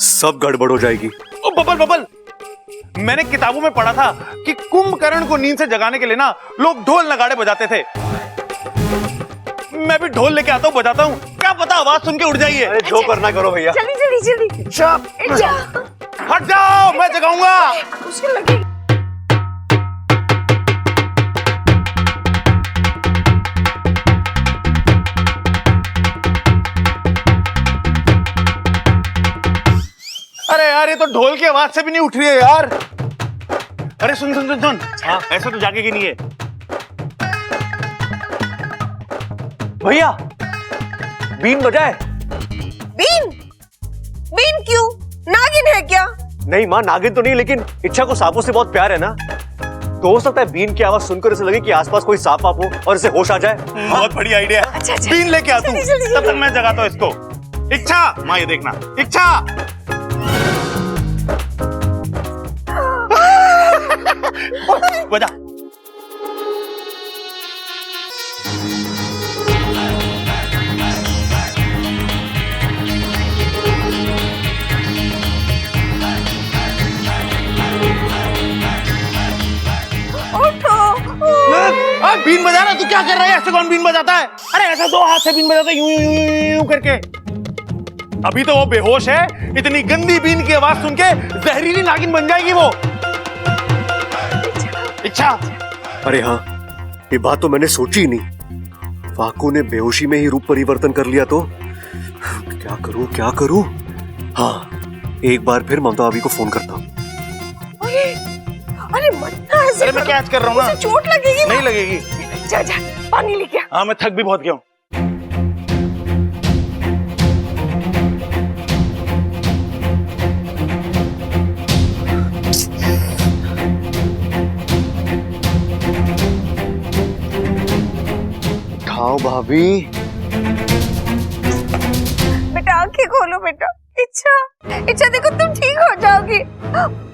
सब गड़बड़ हो जाएगी। ओ बबल बबल, मैंने किताबों में पढ़ा था कि कुंभकर्ण को नींद से जगाने के लिए ना लोग ढोल नगाड़े बजाते थे। मैं भी ढोल लेके आता हूँ, बजाता हूँ, क्या पता आवाज सुन के उड़ जाइए। अरे जो करना करो भैया। जल्दी जल्दी जल्दी। हट जाओ, मैं जगाऊंगा। मुश्किल लगी। अरे यार, ये तो ढोल की आवाज से भी नहीं उठ रही है यार। अरे सुन सुन सुन सुन, हाँ ऐसा तो जागेगी नहीं है। भैया बीन बजाए। बीन? बीन क्यों? नागिन है क्या? नहीं माँ, नागिन तो नहीं, लेकिन इच्छा को सांपों से बहुत प्यार है ना, तो हो सकता है बीन की आवाज सुनकर इसे लगे कि आसपास कोई सांप वाप हो और इसे होश आ जाए। बहुत बढ़िया आइडिया है। अच्छा, अच्छा। बीन लेके आ तू, तब तक मैं जगाता हूँ इसको। इच्छा, माँ ये देखना, इच्छा। बजा। बीन बजा रहा, तू क्या कर रहा है? ऐसे कौन बीन बजाता है? अरे ऐसा दो हाथ से बीन बजाता है, यूं यूं यूं यूं करके। अभी तो वो बेहोश है, इतनी गंदी बीन की आवाज सुन के जहरीली नागिन बन जाएगी वो। इच्छा। अरे हाँ, ये बात तो मैंने सोची ही नहीं। वाकू ने बेहोशी में ही रूप परिवर्तन कर लिया तो क्या करूं क्या करूं? हाँ, एक बार फिर ममता भाभी को फोन करता हूँ। अरे मत ना ऐसे। अरे मैं कैच कर रहा हूँ ना। चोट लगेगी। नहीं लगेगी। जा जा, पानी लेके आ। हाँ मैं थक भी बहुत गया हूँ। खाओ भाभी। बेटा आंखें खोलो बेटा। इच्छा, इच्छा देखो तुम ठीक हो जाओगी।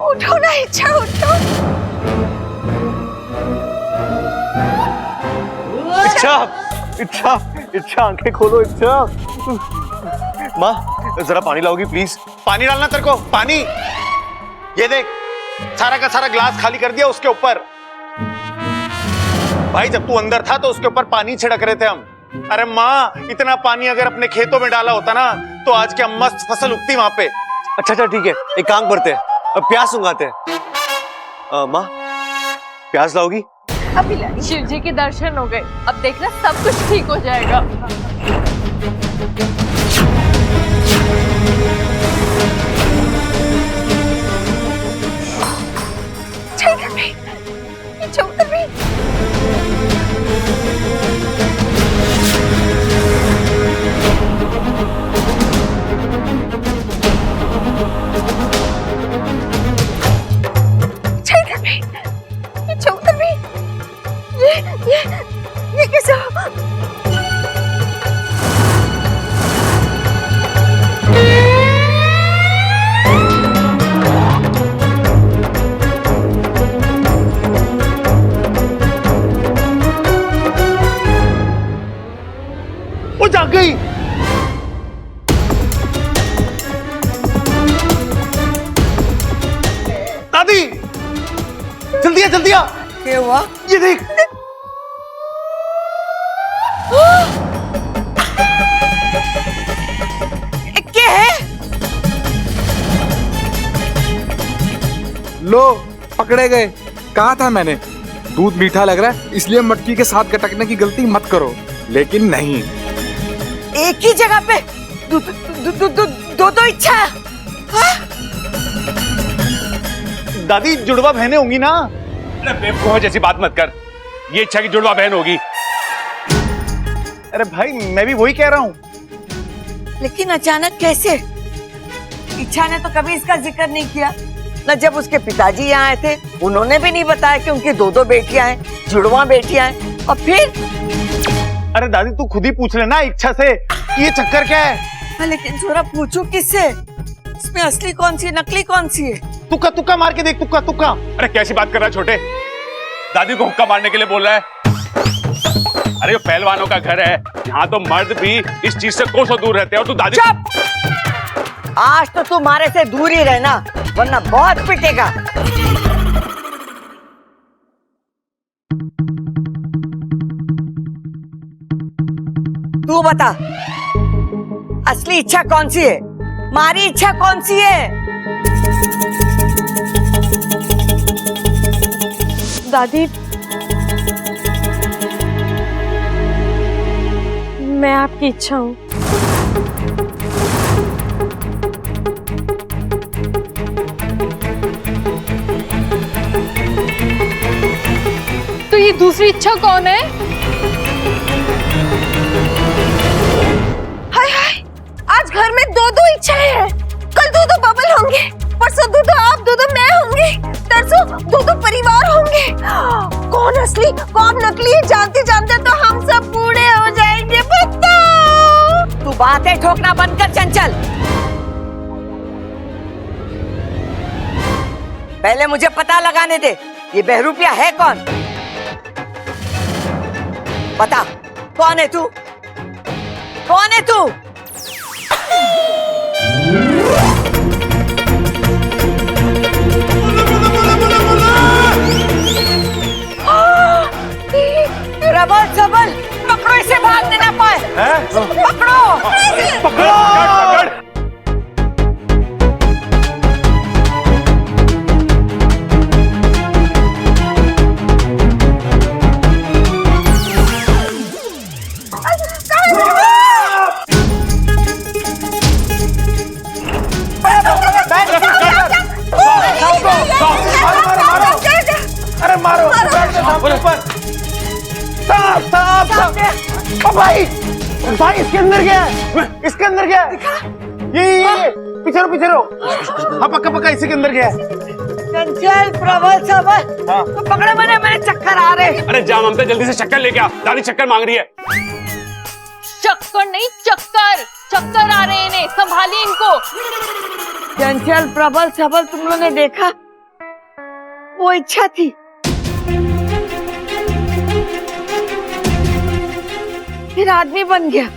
उठो ना इच्छा, उठो। इच्छा इच्छा इच्छा, आंखें खोलो इच्छा। माँ जरा पानी लाओगी प्लीज? पानी डालना तेरे को? पानी ये देख, सारा का सारा ग्लास खाली कर दिया उसके ऊपर। भाई जब तू अंदर था तो उसके ऊपर पानी छिड़क रहे थे हम। अरे माँ, इतना पानी अगर अपने खेतों में डाला होता ना तो आज क्या मस्त फसल उगती वहां पे। अच्छा अच्छा ठीक है, एक काम करते हैं, अब प्यास उगाते हैं। माँ प्यास लाओगी? अभी शिव जी के दर्शन हो गए, अब देखना सब कुछ ठीक हो जाएगा। ये कैसे? वो जाग गई। दादी जल्दी आ, जल्दी आ। क्या हुआ? ये देख। क्या है? लो पकड़े गए। कहा था मैंने, दूध मीठा लग रहा है इसलिए मटकी के साथ गटकने की गलती मत करो, लेकिन नहीं। एक ही जगह पे दो इच्छा। हाँ? दादी जुड़वा बहनें होंगी ना? अरे बेवकूफ जैसी बात मत कर, ये इच्छा की जुड़वा बहन होगी। अरे भाई मैं भी वही कह रहा हूँ। लेकिन अचानक कैसे? इच्छा ने तो कभी इसका जिक्र नहीं किया न। जब उसके पिताजी यहाँ आए थे उन्होंने भी नहीं बताया कि उनकी दो बेटियां हैं, जुड़वा बेटियां हैं। और फिर अरे दादी तू खुद ही पूछ लेना इच्छा से कि ये चक्कर क्या है। हाँ, लेकिन जरा पूछू किससे? इसमें असली कौन सी है, नकली कौन सी है? तुक्का तुक्का मार के देख, तुक्का तुक्का। अरे कैसी बात कर रहा है छोटे? दादी को हुक्का मारने के लिए बोल रहा है? अरे ये पहलवानों का घर है, यहाँ तो मर्द भी इस चीज से कोसों दूर रहते हैं। और तू दादी चुप! आज तो तू हमारे से दूर ही रहना, वरना बहुत पिटेगा। तू बता, असली इच्छा कौन सी है? हमारी इच्छा कौन सी है? दादी, मैं आपकी इच्छा हूँ। तो ये दूसरी इच्छा कौन है? हाय हाय, आज घर में दो दो इच्छाएं हैं। कल दो दो बबल होंगे, परसों दो दो आप, दो दो मैं होंगे, तरसों दो दो परिवार होंगे। कौन असली कौन नकली है जानते जानते तो हम सब बूढ़े हो जाएंगे। बताओ। तू बातें ठोकना बंद कर चंचल। पहले मुझे पता लगाने दे, ये बहरूपिया है कौन? बता, कौन है तू? कौन है तू? प्रबल सबल, पकड़ो इसे, भागने ना पाए। पकड़ो, पकड़। अरे मारो, भाई भाई इसके अंदर क्या है? इसके अंदर क्या है? ये पीछे रहो। हाँ पक्का इसी के अंदर क्या है? चंचल, प्रबल सबल, तो पकड़े मैंने, मेरे चक्कर आ रहे। अरे जा ममता, जल्दी से चक्कर लेके आ, दादी चक्कर मांग रही है। चक्कर नहीं, चक्कर आ रहे हैं इन्हें, संभालिए इनको। चंचल, प्रबल सबल, तुम लोगों ने देखा? वो इच्छा थी, फिर आदमी बन गया,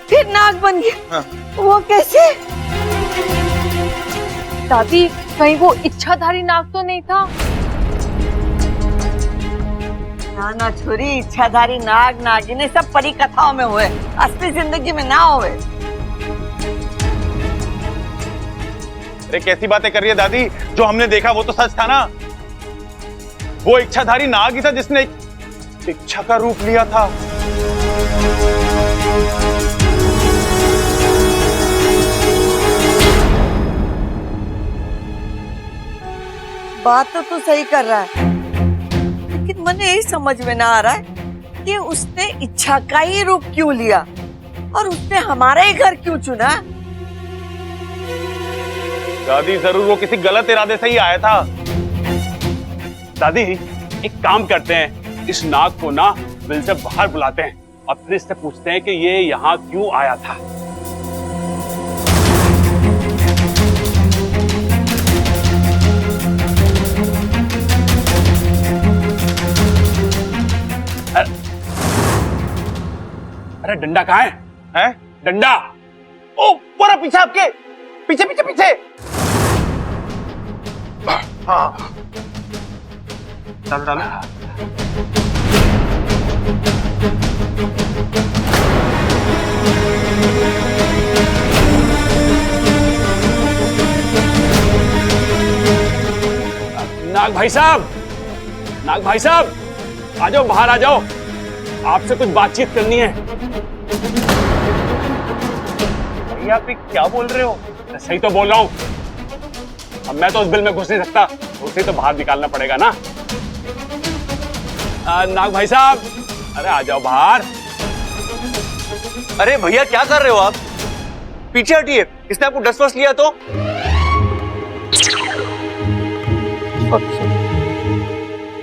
फिर नाग बन गया। वो कैसे? दादी, कहीं वो इच्छाधारी नाग तो नहीं था? ना छोरी, इच्छाधारी नाग नागिने सब परी कथाओं में हुए, असली जिंदगी में ना हुए। अरे कैसी बातें कर रही है दादी? जो हमने देखा वो तो सच था ना। वो इच्छाधारी नाग ही था जिसने इच्छा का रूप लिया था। बात तो तू सही कर रहा है, लेकिन मुझे यही समझ में ना आ रहा है कि उसने इच्छा का ही रूप क्यों लिया और उसने हमारा ही घर क्यों चुना? दादी जरूर वो किसी गलत इरादे से ही आया था। दादी एक काम करते हैं, इस नाग को ना बिल से बाहर बुलाते हैं और फिर इससे पूछते हैं कि ये यहाँ क्यों आया था। अरे डंडा कहाँ है? हैं? डंडा। ओ पूरा पीछे आपके, पीछे। हाँ डालो। नाग भाई साहब, आ जाओ, बाहर आ जाओ, आपसे कुछ बातचीत करनी है। आप क्या बोल रहे हो? सही तो बोल रहा हूँ। अब मैं तो उस बिल में घुस नहीं सकता, उसे तो बाहर निकालना पड़ेगा ना। नाग भाई साहब, अरे आ जाओ बाहर। अरे भैया क्या कर रहे हो आप? पीछे हटिए, इसने आपको डस्ट वस्ट लिया तो।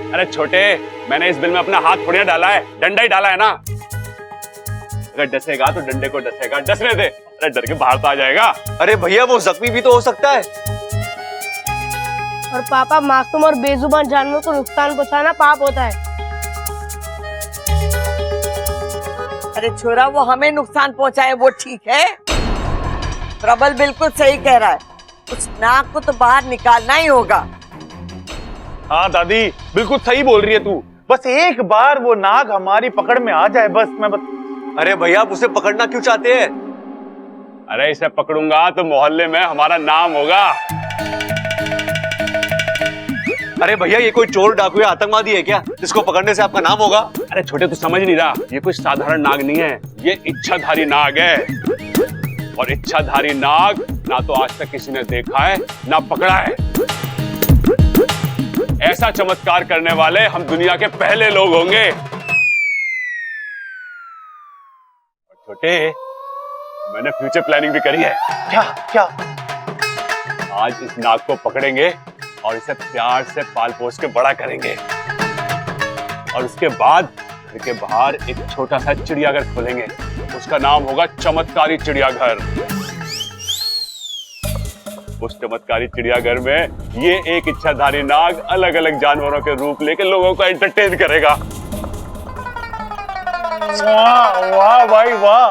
अरे छोटे, मैंने इस बिल में अपना हाथ थोड़ी ना डाला है, डंडा ही डाला है ना। अगर डसेगा तो डंडे को डसेगा, डसने दे। अरे डर के बाहर तो आ जाएगा। अरे भैया वो जख्मी भी तो हो सकता है। और पापा, मासूम और बेजुबान जानवरों को नुकसान पहुंचाना पाप होता है। अरे छोरा, वो हमें नुकसान पहुंचाए वो ठीक है। प्रबल बिल्कुल सही कह रहा है, उस नाग को तो बाहर निकालना ही होगा। हाँ दादी, बिल्कुल सही बोल रही है तू। बस एक बार वो नाग हमारी पकड़ में आ जाए, बस अरे भैया, आप उसे पकड़ना क्यों चाहते हैं? अरे इसे पकड़ूंगा तो मोहल्ले में हमारा नाम होगा। अरे भैया, ये कोई चोर डाकू या आतंकवादी है क्या जिसको पकड़ने से आपका नाम होगा? अरे छोटे, तू समझ नहीं रहा, ये कोई साधारण नाग नहीं है, ये इच्छाधारी नाग है। और इच्छाधारी नाग ना तो आज तक किसी ने देखा है ना पकड़ा है। ऐसा चमत्कार करने वाले हम दुनिया के पहले लोग होंगे। छोटे, मैंने फ्यूचर प्लानिंग भी करी है। क्या क्या? आज इस नाग को पकड़ेंगे और इसे प्यार से पाल पोस के बड़ा करेंगे, और उसके बाद घर के बाहर एक छोटा सा चिड़ियाघर खोलेंगे। उसका नाम होगा चमत्कारी चिड़ियाघर। उस चमत्कारी चिड़ियाघर में ये एक इच्छाधारी नाग अलग अलग जानवरों के रूप लेकर लोगों को एंटरटेन करेगा। वाह वाह भाई वाह,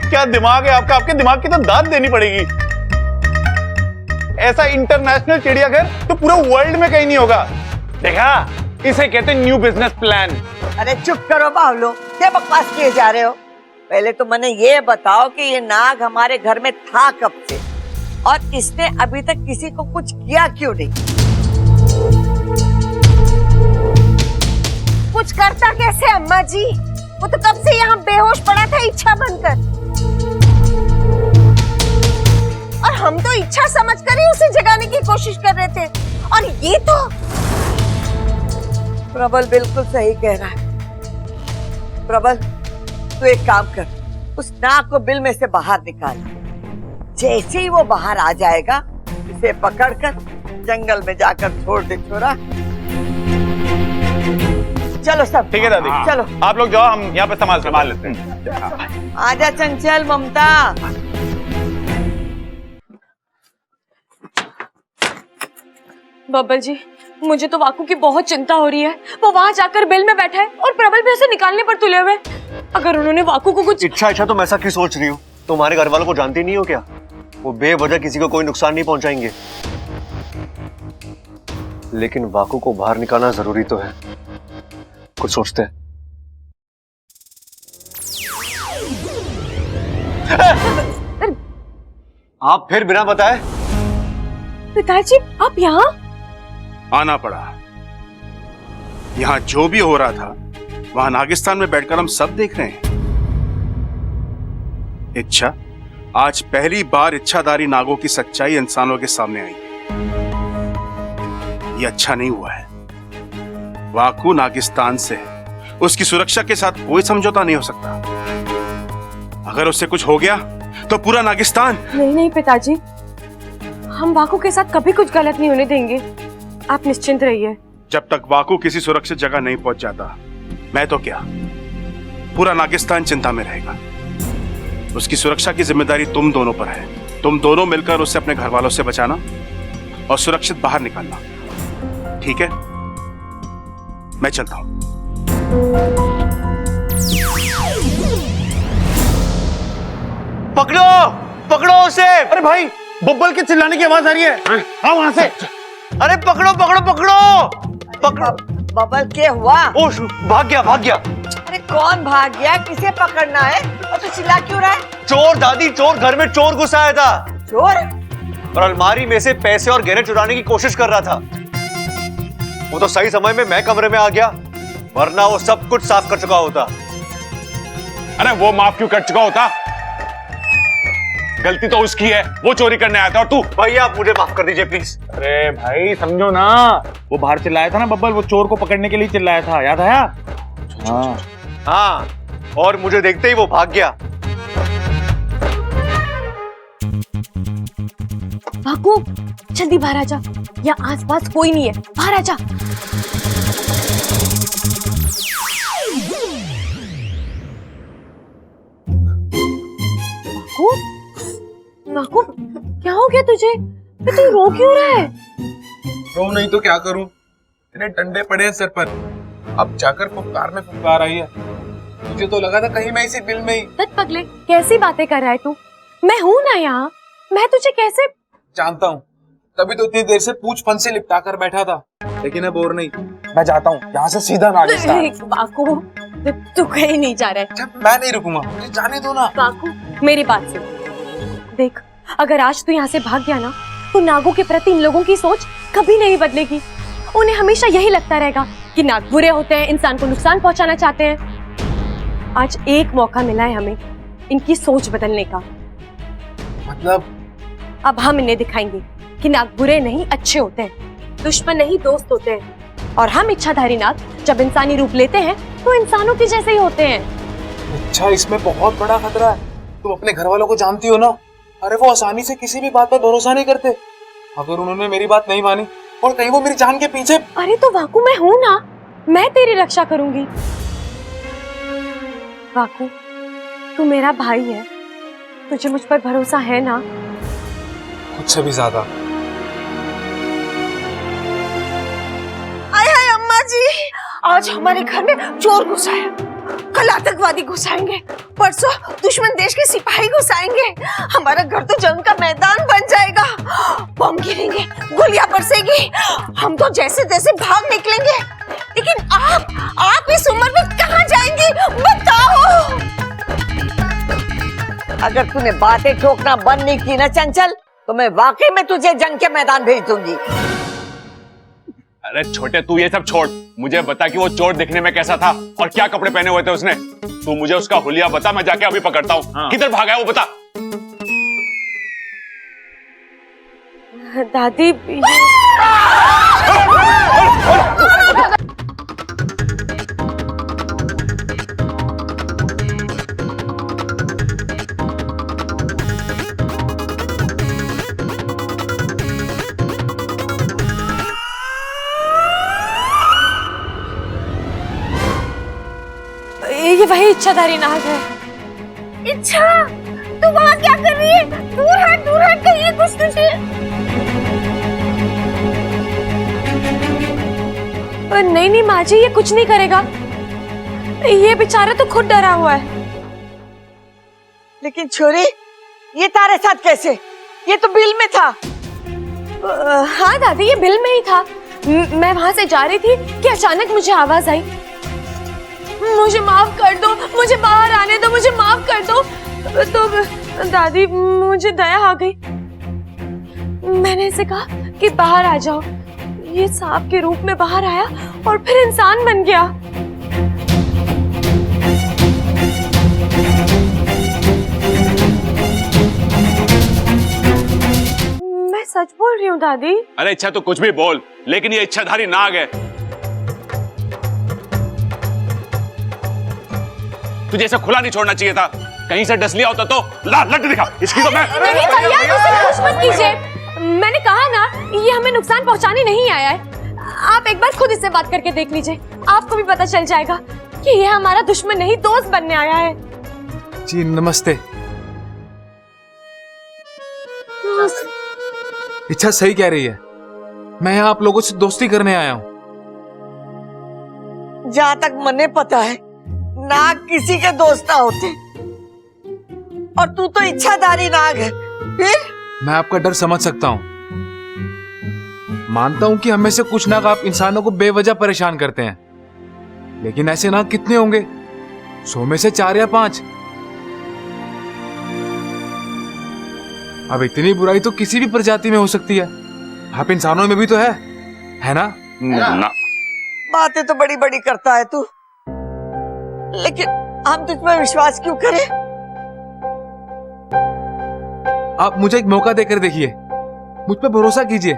क्या दिमाग है आपका। आपके दिमाग की तो दाद देनी पड़ेगी। ऐसा इंटरनेशनल चिड़ियाघर तो पूरा वर्ल्ड में कहीं नहीं होगा। देखा, इसे कहते हैं न्यू बिजनेस प्लान। अरे चुप करो बावलो, क्या बकवास किए जा रहे हो। पहले तो मैंने ये बताओ कि ये नाग हमारे घर में था कब से, और इसने अभी तक किसी को कुछ किया क्यों नहीं? कुछ करता कैसे अम्मा जी? वो तो कब से यहाँ बेहोश पड़ा था इच्छा बनकर, और हम तो इच्छा समझकर ही उसे जगाने की कोशिश कर रहे थे, और ये तो। प्रबल बिल्कुल सही कह रहा है। प्रबल, तू एक काम कर, उस नाग को बिल में से बाहर निकाल। जैसे ही वो बाहर आ जाएगा, इसे पकड़कर जंगल में जाकर छोड़ दे छोरा। चलो सब। ठीक है दादी, चलो आप लोग जाओ, हम यहाँ पे संभाल लेते हैं। आजा चंचल, ममता। बब्बल जी, मुझे तो वाकू की बहुत चिंता हो रही है। वो वहाँ जाकर बिल में बैठा है और प्रबल भी उसे निकालने पर तुले हुए। अगर उन्होंने वाकू को कुछ इच्छा तुम ऐसा क्यों सोच रही हो? तुम्हारे घर वालों को जानती नहीं हो क्या? वो बेवजह किसी को कोई नुकसान नहीं पहुंचाएंगे। लेकिन वाकू को बाहर निकालना जरूरी तो है। कुछ सोचते हैं। आप फिर बिना बताए? पिताजी, आप यहाँ? आना पड़ा। यहाँ जो भी हो रहा था वहां नागिस्तान में बैठकर हम सब देख रहे हैं। इच्छा, आज पहली बार इच्छाधारी नागों की सच्चाई इंसानों के सामने आई। ये अच्छा नहीं हुआ है। वाकू नागिस्तान से है, उसकी सुरक्षा के साथ कोई समझौता नहीं हो सकता। अगर उससे कुछ हो गया तो पूरा नागिस्तान। नहीं पिताजी, हम वाकू के साथ कभी कुछ गलत नहीं होने देंगे। आप निश्चिंत रहिए। जब तक वाकू किसी सुरक्षित जगह नहीं पहुंच जाता, मैं तो क्या, पूरा नागिस्तान चिंता में रहेगा। उसकी सुरक्षा की जिम्मेदारी तुम दोनों पर है। तुम दोनों मिलकर उसे अपने घर वालों से बचाना और सुरक्षित बाहर निकालना, ठीक है? मैं चलता हूं। पकड़ो, पकड़ो उसे। अरे भाई, बब्बल के चिल्लाने की आवाज आ रही है। हाँ, वहां से। अरे पकड़ो पकड़ो पकड़ो पकड़ो। बब्बल क्या हुआ? ओ, भाग गया भाग गया। अरे कौन भाग गया? किसे पकड़ना है? और तू चिल्ला क्यों रहा है? चोर दादी, चोर। घर में चोर घुस आया था। चोर? और अलमारी में से पैसे और गहने चुराने की कोशिश कर रहा था। वो तो सही समय में मैं कमरे में आ गया, वरना वो सब कुछ साफ कर चुका होता। अरे वो माफ क्यों कर चुका होता? गलती तो उसकी है, वो चोरी करने आया था और तू। भैया आप मुझे माफ कर दीजिए प्लीज। अरे भाई समझो ना, वो बाहर चिल्लाया था ना बब्बल, वो चोर को पकड़ने के लिए चिल्लाया था, याद आया? हाँ, और मुझे देखते ही वो भाग गया। वाकू, जल्दी बाहर आजा। यहाँ आसपास कोई नहीं है, बाहर आजा। वाकू, वाकू, क्या हो गया तुझे? तू रो क्यों रहा है? रो नहीं तो क्या करूं? इतने डंडे पड़े हैं सर पर, अब जाकर फुफकार में फुफकार आई है। मुझे तो लगा था कहीं मैं इसी बिल में ही। तत पगले, कैसी बातें कर रहा है तू? मैं हूं ना यहाँ, मैं तुझे कैसे? जानता हूँ, तभी तो इतनी देर से पूछ फन से लिपटा कर बैठा था, लेकिन अब और नहीं। मैं जाता हूँ यहाँ से सीधा नागिस्तान। बाकू, तू कहीं नहीं जा रहा है। जब मैं नहीं रुकूंगा, मुझे जाने दो ना। बाकू, मेरी बात सुन। देख, अगर आज तू यहाँ से भाग गया ना, तो नागों के प्रति इन लोगों की सोच कभी नहीं बदलेगी। उन्हें हमेशा यही लगता रहेगा कि नाग बुरे होते हैं, इंसान को नुकसान पहुंचाना चाहते हैं। आज एक मौका मिला है हमें इनकी सोच बदलने का। मतलब? अब हम इन्हें दिखाएंगे कि नाग बुरे नहीं, अच्छे होते हैं, दुश्मन नहीं, दोस्त होते हैं। और हम इच्छाधारी नाग जब इंसानी रूप लेते हैं तो इंसानों के जैसे ही होते हैं। अच्छा, इसमें बहुत बड़ा खतरा है। तुम अपने घर वालों को जानती हो ना, अरे वो आसानी से किसी भी बात पर भरोसा नहीं करते। अगर उन्होंने मेरी बात नहीं मानी और कहीं वो मेरी जान के पीछे। अरे तो वाकू, मैं हूं ना, मैं तेरी रक्षा करूंगी। वाकू, तू मेरा भाई है, तुझे मुझ पर भरोसा है ना? खुद से भी ज्यादा। आय हाय अम्मा जी, आज हमारे घर में चोर घुसा है, कल आतंकवादी घुसाएंगे, परसों दुश्मन देश के सिपाही घुसाएंगे। हमारा घर तो जंग का मैदान बन जाएगा। बम गिरेंगे, गोलियां बरसेगी, हम तो जैसे तैसे भाग निकलेंगे। लेकिन आप इस उम्र में कहाँ जाएंगी बताओ? अगर तूने बातें ठोकना बंद नहीं की ना चंचल, तो मैं वाकई में तुझे जंग के मैदान भेज दूंगी। अरे छोटे, तू ये सब छोड़, मुझे बता कि वो चोर दिखने में कैसा था और क्या कपड़े पहने हुए थे उसने। तू मुझे उसका हुलिया बता, मैं जाके अभी पकड़ता हूँ। हाँ। किधर भागा है वो बता। दादी, ये वही इच्छाधारी नाग है। इच्छा, तू वहाँ क्या कर रही है? दूर हट कहिए कुछ तुझे। नहीं माँ जी, ये कुछ नहीं करेगा। ये बेचारा तो खुद डरा हुआ है। लेकिन छोरी, ये तारे साथ कैसे? ये तो बिल में था। हाँ दादी, ये बिल में ही था। मैं वहां से जा रही थी कि अचानक मुझे आवाज आई, मुझे माफ कर दो, मुझे बाहर आने दो, मुझे माफ कर दो। तो दादी, मुझे दया आ गई। मैंने इसे कहा कि बाहर आ जाओ। ये सांप के रूप में बाहर आया और फिर इंसान बन गया। मैं सच बोल रही हूँ दादी। अरे इच्छा तो कुछ भी बोल, लेकिन ये इच्छाधारी नाग है। तुझे इसे खुला नहीं छोड़ना चाहिए था। कहीं से डस लिया होता तो लट दिखा। इसकी तो मैं नहीं भैया, इसे कुछ मत कीजिए। मैंने कहा ना, ये हमें नुकसान पहुंचाने नहीं आया है। आप एक बार खुद इससे बात करके देख लीजिए, आपको भी पता चल जाएगा कि ये हमारा दुश्मन नहीं, दोस्त बनने आया है। जी नमस्ते। इच्छा सही कह रही है, मैं यहाँ आप लोगों से दोस्ती करने आया हूँ। जहाँ तक मने पता है, नाग किसी के दोस्त ना होते, और तू तो इच्छाधारी नाग है। फिर मैं आपका डर समझ सकता हूँ। मानता हूँ कि हमें से कुछ नाग आप इंसानों को बेवजह परेशान करते हैं, लेकिन ऐसे नाग कितने होंगे? 100 में से 4 या 5। अब इतनी बुराई तो किसी भी प्रजाति में हो सकती है, आप इंसानों में भी तो है ना? ना। बातें तो बड़ी बड़ी करता है तू, लेकिन हम तुझ पर विश्वास क्यों करें? आप मुझे एक मौका देकर देखिए, मुझ पर भरोसा कीजिए।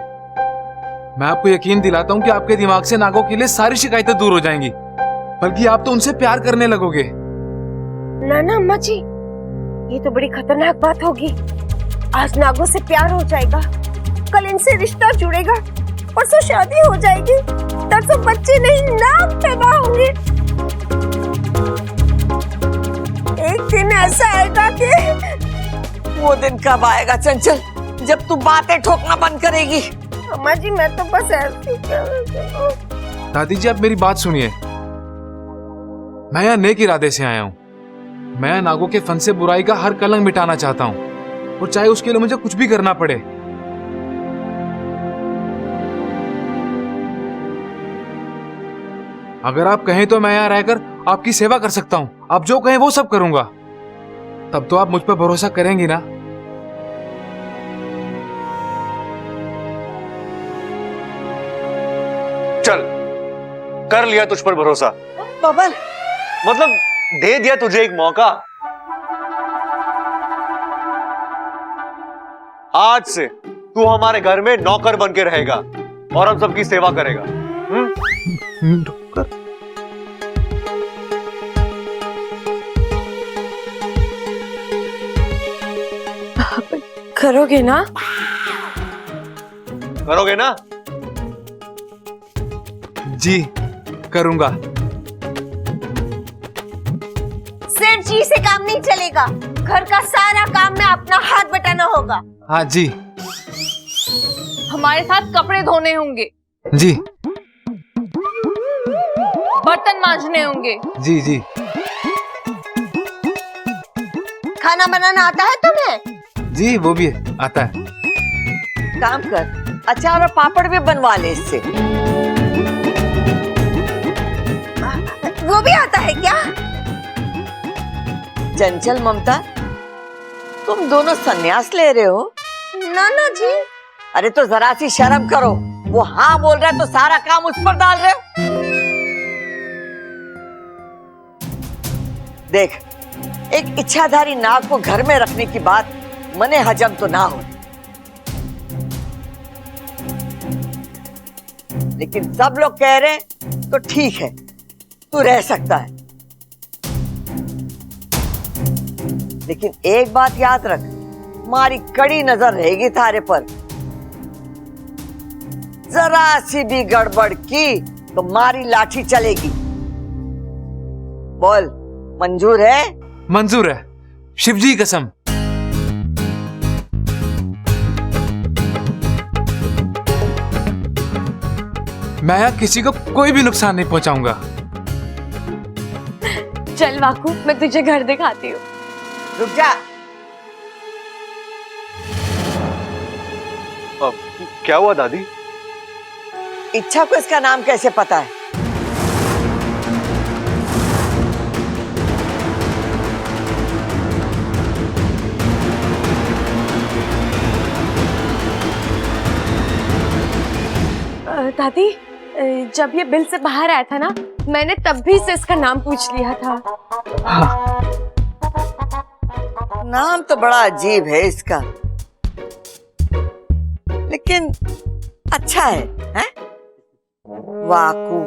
मैं आपको यकीन दिलाता हूं कि आपके दिमाग से नागों के लिए सारी शिकायतें दूर हो जाएंगी, बल्कि आप तो उनसे प्यार करने लगोगे। ना अम्मा जी, ये तो बड़ी खतरनाक बात होगी। आज नागों से प्यार हो जाएगा, कल इनसे रिश्ता जुड़ेगा, परसों शादी हो जाएगी, तरसों बच्चे नहीं नाग पैदा होंगे। एक दिन ऐसा आएगा कि वो दिन कब आएगा चंचल, जब तू बातें ठोकना बंद करेगी? अम्मा जी, मैं तो बस ऐसे। दादी जी, आप मेरी बात सुनिए। मैं यहाँ नेक इरादे से आया हूँ। मैं यहाँ नागों के फन से बुराई का हर कलंक मिटाना चाहता हूँ, और चाहे उसके लिए मुझे कुछ भी करना पड़े। अगर आप कहें तो मैं यहाँ रहकर आपकी सेवा कर सकता हूँ। आप जो कहें वो सब करूंगा। तब तो आप मुझ पर भरोसा करेंगी ना? चल, कर लिया तुझ पर भरोसा। बबल, मतलब दे दिया तुझे एक मौका। आज से तू हमारे घर में नौकर बन के रहेगा और हम सबकी सेवा करेगा। करोगे ना? करोगे ना? जी करूंगा। सिर्फ जी से काम नहीं चलेगा, घर का सारा काम में अपना हाथ बटाना होगा। हाँ जी। हमारे साथ कपड़े धोने होंगे, जी बर्तन मांजने होंगे। जी जी। खाना बनाना आता है तुम्हें? जी वो भी आता है। काम कर, अचार और पापड़ भी बनवा ले इससे। वो भी आता है क्या? चंचल ममता, तुम दोनों सन्यास ले रहे हो? नाना जी। अरे तो जरा सी शर्म करो। वो हाँ बोल रहा है तो सारा काम उस पर डाल रहे हो। देख, एक इच्छाधारी नाग को घर में रखने की बात मने हजम तो ना हो, लेकिन सब लोग कह रहे हैं तो ठीक है, तू रह सकता है। लेकिन एक बात याद रख, हमारी कड़ी नजर रहेगी थारे पर। जरा सी भी गड़बड़ की तो मारी लाठी चलेगी। बोल, मंजूर है? मंजूर है, शिवजी की कसम। मैं यहाँ किसी को कोई भी नुकसान नहीं पहुंचाऊंगा। चल वाकू, मैं तुझे घर दिखाती हूँ। रुक जा। क्या हुआ दादी? इच्छा को इसका नाम कैसे पता है? दादी, जब ये बिल से बाहर आया था ना, मैंने तब भी से इसका नाम पूछ लिया था। नाम तो बड़ा अजीब है इसका, लेकिन अच्छा है, हैं? वाकू,